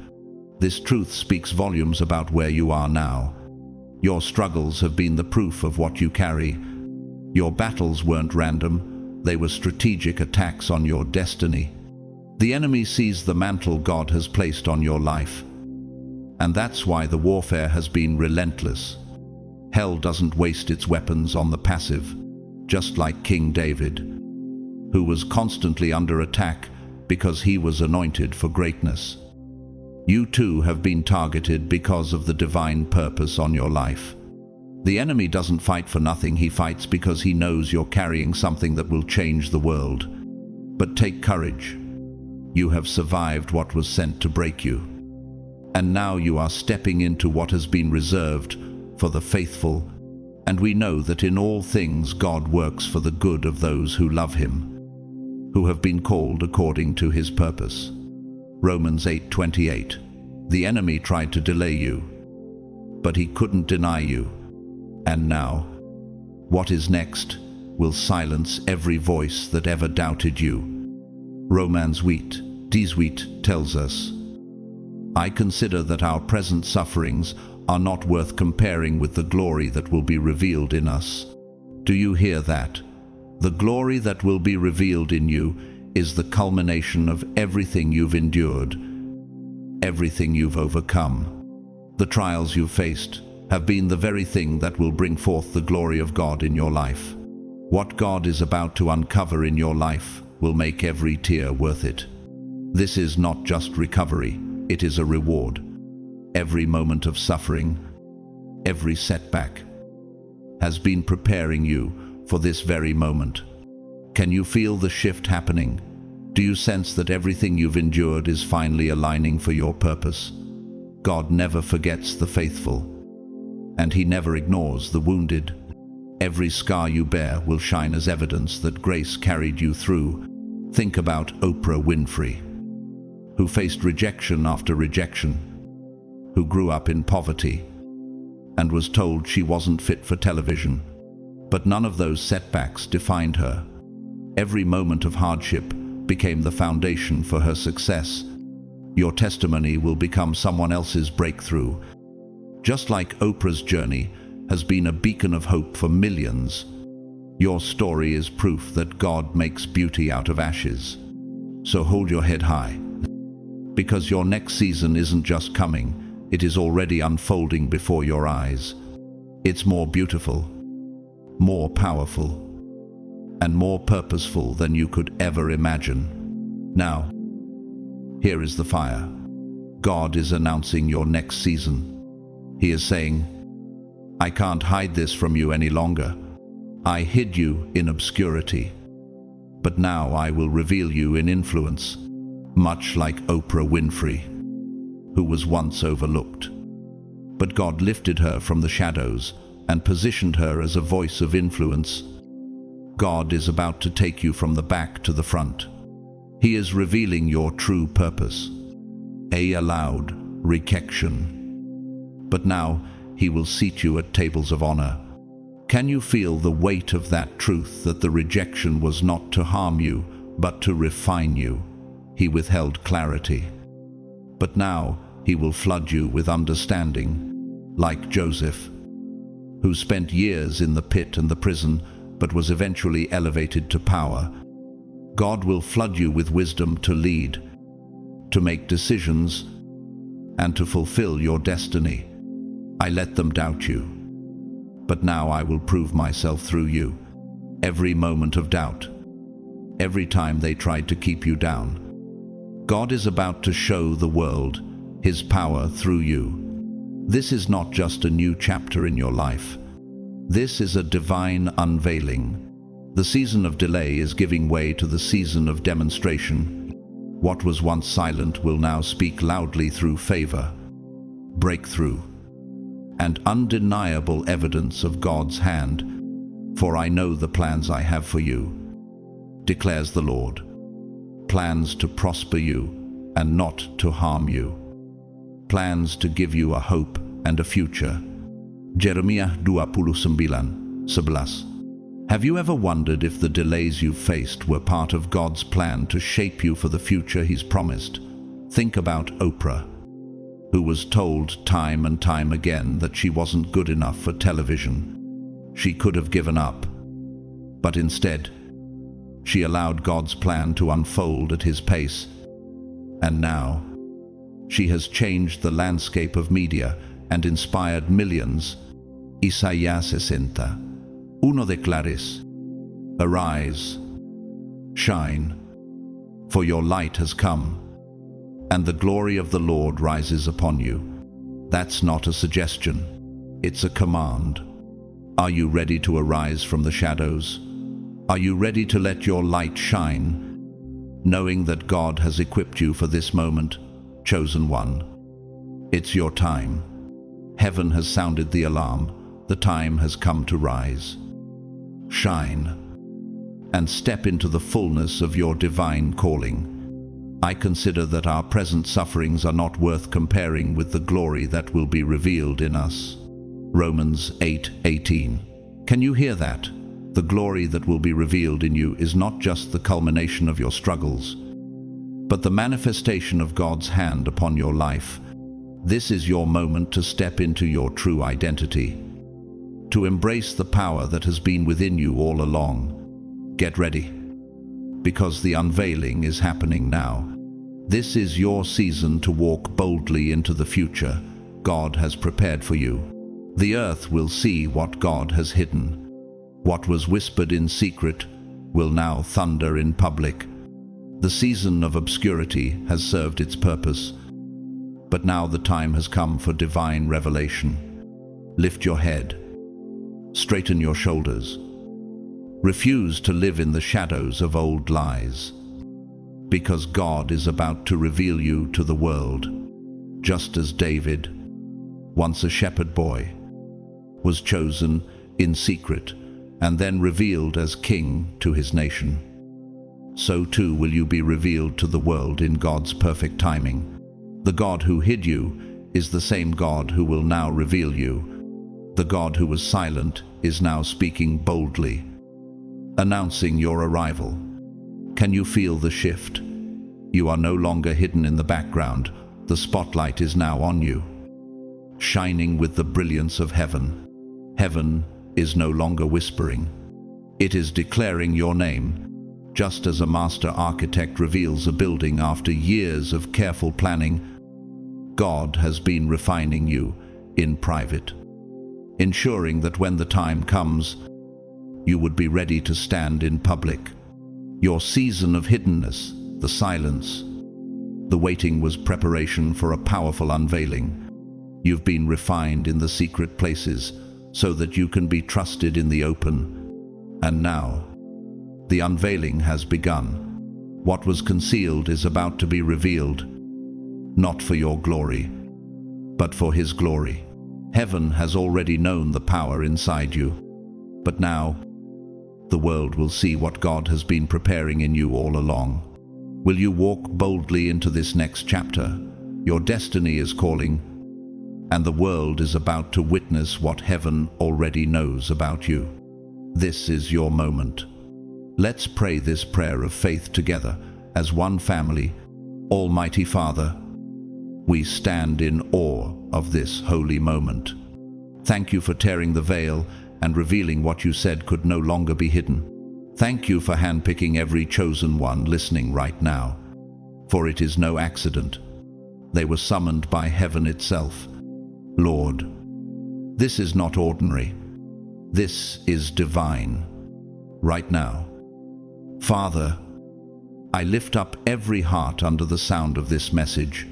This truth speaks volumes about where you are now. Your struggles have been the proof of what you carry. Your battles weren't random, they were strategic attacks on your destiny. The enemy sees the mantle God has placed on your life. And that's why the warfare has been relentless. Hell doesn't waste its weapons on the passive, just like King David, who was constantly under attack because he was anointed for greatness. You too have been targeted because of the divine purpose on your life. The enemy doesn't fight for nothing, he fights because he knows you're carrying something that will change the world. But take courage. You have survived what was sent to break you. And now you are stepping into what has been reserved for the faithful, and we know that in all things God works for the good of those who love him, who have been called according to his purpose. Romans 8:28. The enemy tried to delay you, but he couldn't deny you. And now, what is next will silence every voice that ever doubted you. Romans 8:10 tells us, I consider that our present sufferings are not worth comparing with the glory that will be revealed in us. Do you hear that? The glory that will be revealed in you is the culmination of everything you've endured, everything you've overcome. The trials you've faced have been the very thing that will bring forth the glory of God in your life. What God is about to uncover in your life will make every tear worth it. This is not just recovery, it is a reward. Every moment of suffering, every setback, has been preparing you for this very moment. Can you feel the shift happening? Do you sense that everything you've endured is finally aligning for your purpose? God never forgets the faithful, and he never ignores the wounded. Every scar you bear will shine as evidence that grace carried you through. Think about Oprah Winfrey, who faced rejection after rejection, who grew up in poverty and was told she wasn't fit for television. But none of those setbacks defined her. Every moment of hardship became the foundation for her success. Your testimony will become someone else's breakthrough. Just like Oprah's journey has been a beacon of hope for millions, your story is proof that God makes beauty out of ashes. So hold your head high, because your next season isn't just coming, it is already unfolding before your eyes. It's more beautiful, more powerful, and more purposeful than you could ever imagine. Now, here is the fire. God is announcing your next season. He is saying, I can't hide this from you any longer. I hid you in obscurity, but now I will reveal you in influence, much like Oprah Winfrey, who was once overlooked. But God lifted her from the shadows and positioned her as a voice of influence. God is about to take you from the back to the front. He is revealing your true purpose. A allowed rejection. But now he will seat you at tables of honor. Can you feel the weight of that truth, that the rejection was not to harm you, but to refine you? He withheld clarity, But now he will flood you with understanding, like Joseph, who spent years in the pit and the prison, but was eventually elevated to power. God will flood you with wisdom to lead, to make decisions, and to fulfill your destiny. I let them doubt you, but now I will prove myself through you. Every moment of doubt, every time they tried to keep you down, God is about to show the world His power through you. This is not just a new chapter in your life. This is a divine unveiling. The season of delay is giving way to the season of demonstration. What was once silent will now speak loudly through favor, breakthrough, and undeniable evidence of God's hand. For I know the plans I have for you, declares the Lord. Plans to prosper you and not to harm you. Plans to give you a hope and a future. Jeremiah 29:11. Have you ever wondered if the delays you've faced were part of God's plan to shape you for the future He's promised? Think about Oprah, who was told time and time again that she wasn't good enough for television. She could have given up, but instead, she allowed God's plan to unfold at His pace. And now, she has changed the landscape of media and inspired millions. Isaías 60:1 declares, Arise, shine, for your light has come, and the glory of the Lord rises upon you. That's not a suggestion, it's a command. Are you ready to arise from the shadows? Are you ready to let your light shine, knowing that God has equipped you for this moment, chosen one? It's your time. Heaven has sounded the alarm. The time has come to rise. Shine and step into the fullness of your divine calling. I consider that our present sufferings are not worth comparing with the glory that will be revealed in us. Romans 8:18. Can you hear that? The glory that will be revealed in you is not just the culmination of your struggles, but the manifestation of God's hand upon your life. This is your moment to step into your true identity, to embrace the power that has been within you all along. Get ready, because the unveiling is happening now. This is your season to walk boldly into the future God has prepared for you. The earth will see what God has hidden. What was whispered in secret will now thunder in public. The season of obscurity has served its purpose, but now the time has come for divine revelation. Lift your head. Straighten your shoulders. Refuse to live in the shadows of old lies, because God is about to reveal you to the world, just as David, once a shepherd boy, was chosen in secret and then revealed as king to his nation. So too will you be revealed to the world in God's perfect timing. The God who hid you is the same God who will now reveal you. The God who was silent is now speaking boldly, announcing your arrival. Can you feel the shift? You are no longer hidden in the background. The spotlight is now on you, shining with the brilliance of heaven. Heaven is no longer whispering. It is declaring your name. Just as a master architect reveals a building after years of careful planning, God has been refining you in private, ensuring that when the time comes, you would be ready to stand in public. Your season of hiddenness, the silence, the waiting was preparation for a powerful unveiling. You've been refined in the secret places so that you can be trusted in the open. And now, the unveiling has begun. What was concealed is about to be revealed, not for your glory, but for His glory. Heaven has already known the power inside you, but now the world will see what God has been preparing in you all along. Will you walk boldly into this next chapter? Your destiny is calling, and the world is about to witness what heaven already knows about you. This is your moment. Let's pray this prayer of faith together as one family. Almighty Father, We stand in awe of this holy moment. Thank you for tearing the veil and revealing what you said could no longer be hidden. Thank you for handpicking every chosen one listening right now, for it is no accident. They were summoned by heaven itself. Lord, this is not ordinary. This is divine. Right now, Father, I lift up every heart under the sound of this message.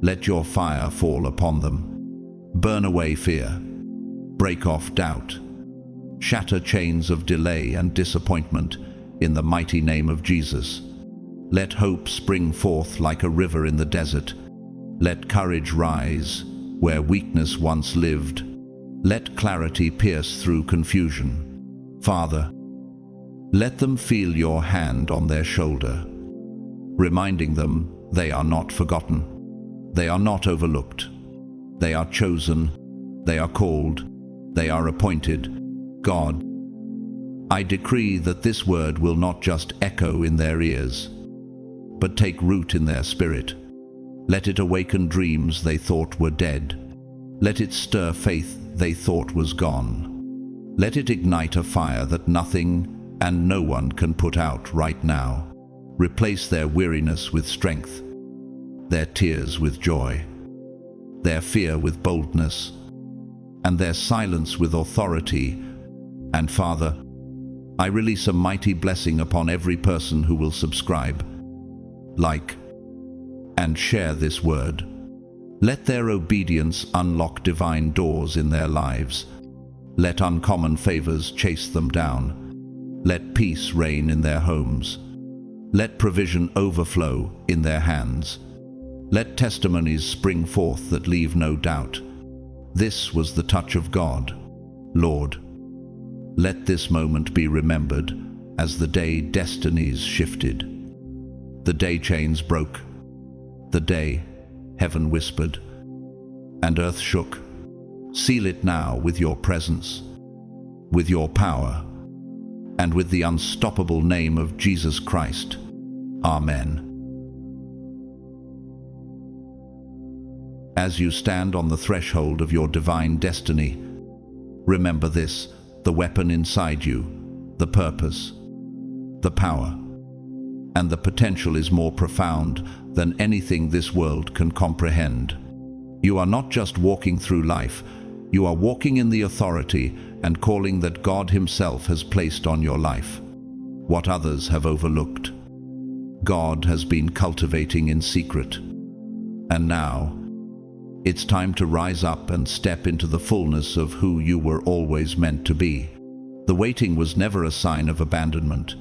Let your fire fall upon them. Burn away fear. Break off doubt. Shatter chains of delay and disappointment in the mighty name of Jesus. Let hope spring forth like a river in the desert. Let courage rise where weakness once lived. Let clarity pierce through confusion. Father, let them feel your hand on their shoulder, reminding them they are not forgotten. They are not overlooked. They are chosen. They are called. They are appointed. God, I decree that this word will not just echo in their ears, but take root in their spirit. Let it awaken dreams they thought were dead. Let it stir faith they thought was gone. Let it ignite a fire that nothing and no one can put out right now. Replace their weariness with strength, their tears with joy, their fear with boldness, and their silence with authority. And Father, I release a mighty blessing upon every person who will subscribe, like, and share this word. Let their obedience unlock divine doors in their lives. Let uncommon favors chase them down. Let peace reign in their homes. Let provision overflow in their hands. Let testimonies spring forth that leave no doubt. This was the touch of God. Lord, let this moment be remembered as the day destinies shifted, the day chains broke, the day heaven whispered and earth shook. Seal it now with your presence, with your power, and with the unstoppable name of Jesus Christ. Amen. As you stand on the threshold of your divine destiny, remember this: the weapon inside you, the purpose, the power, and the potential is more profound than anything this world can comprehend. You are not just walking through life, you are walking in the authority and calling that God Himself has placed on your life. What others have overlooked, God has been cultivating in secret. And now, it's time to rise up and step into the fullness of who you were always meant to be. The waiting was never a sign of abandonment.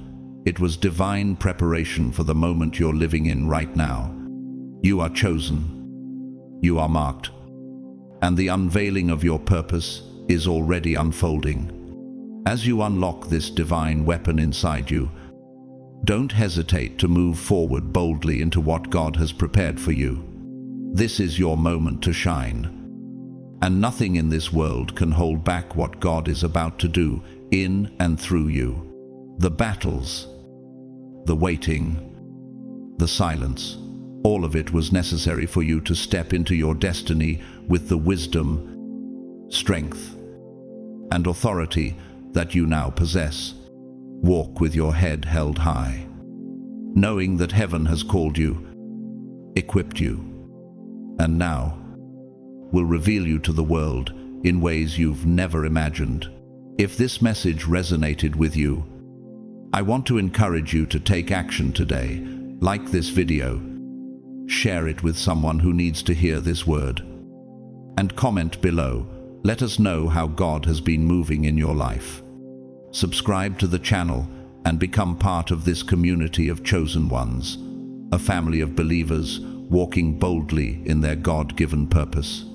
It was divine preparation for the moment you're living in right now. You are chosen. You are marked. And the unveiling of your purpose is already unfolding. As you unlock this divine weapon inside you, don't hesitate to move forward boldly into what God has prepared for you. This is your moment to shine. And nothing in this world can hold back what God is about to do in and through you. The battles, the waiting, the silence, all of it was necessary for you to step into your destiny with the wisdom, strength, and authority that you now possess. Walk with your head held high, knowing that heaven has called you, equipped you, and now will reveal you to the world in ways you've never imagined. If this message resonated with you, I want to encourage you to take action today. Like this video, share it with someone who needs to hear this word, and comment below. Let us know how God has been moving in your life. Subscribe to the channel and become part of this community of chosen ones, a family of believers walking boldly in their God-given purpose.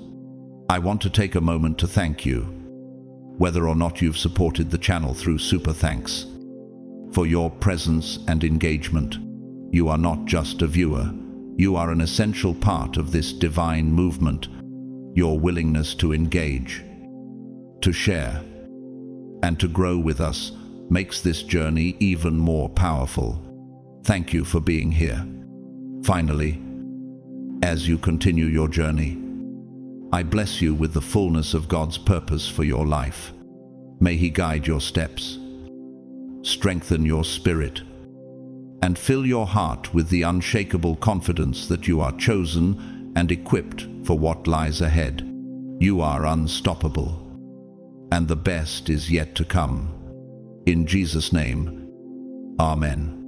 I want to take a moment to thank you, whether or not you've supported the channel through Super Thanks, for your presence and engagement. You are not just a viewer, you are an essential part of this divine movement. Your willingness to engage, to share, and to grow with us makes this journey even more powerful. Thank you for being here. Finally, as you continue your journey. I bless you with the fullness of God's purpose for your life. May He guide your steps, strengthen your spirit, and fill your heart with the unshakable confidence that you are chosen and equipped for what lies ahead. You are unstoppable, and the best is yet to come. In Jesus' name, Amen.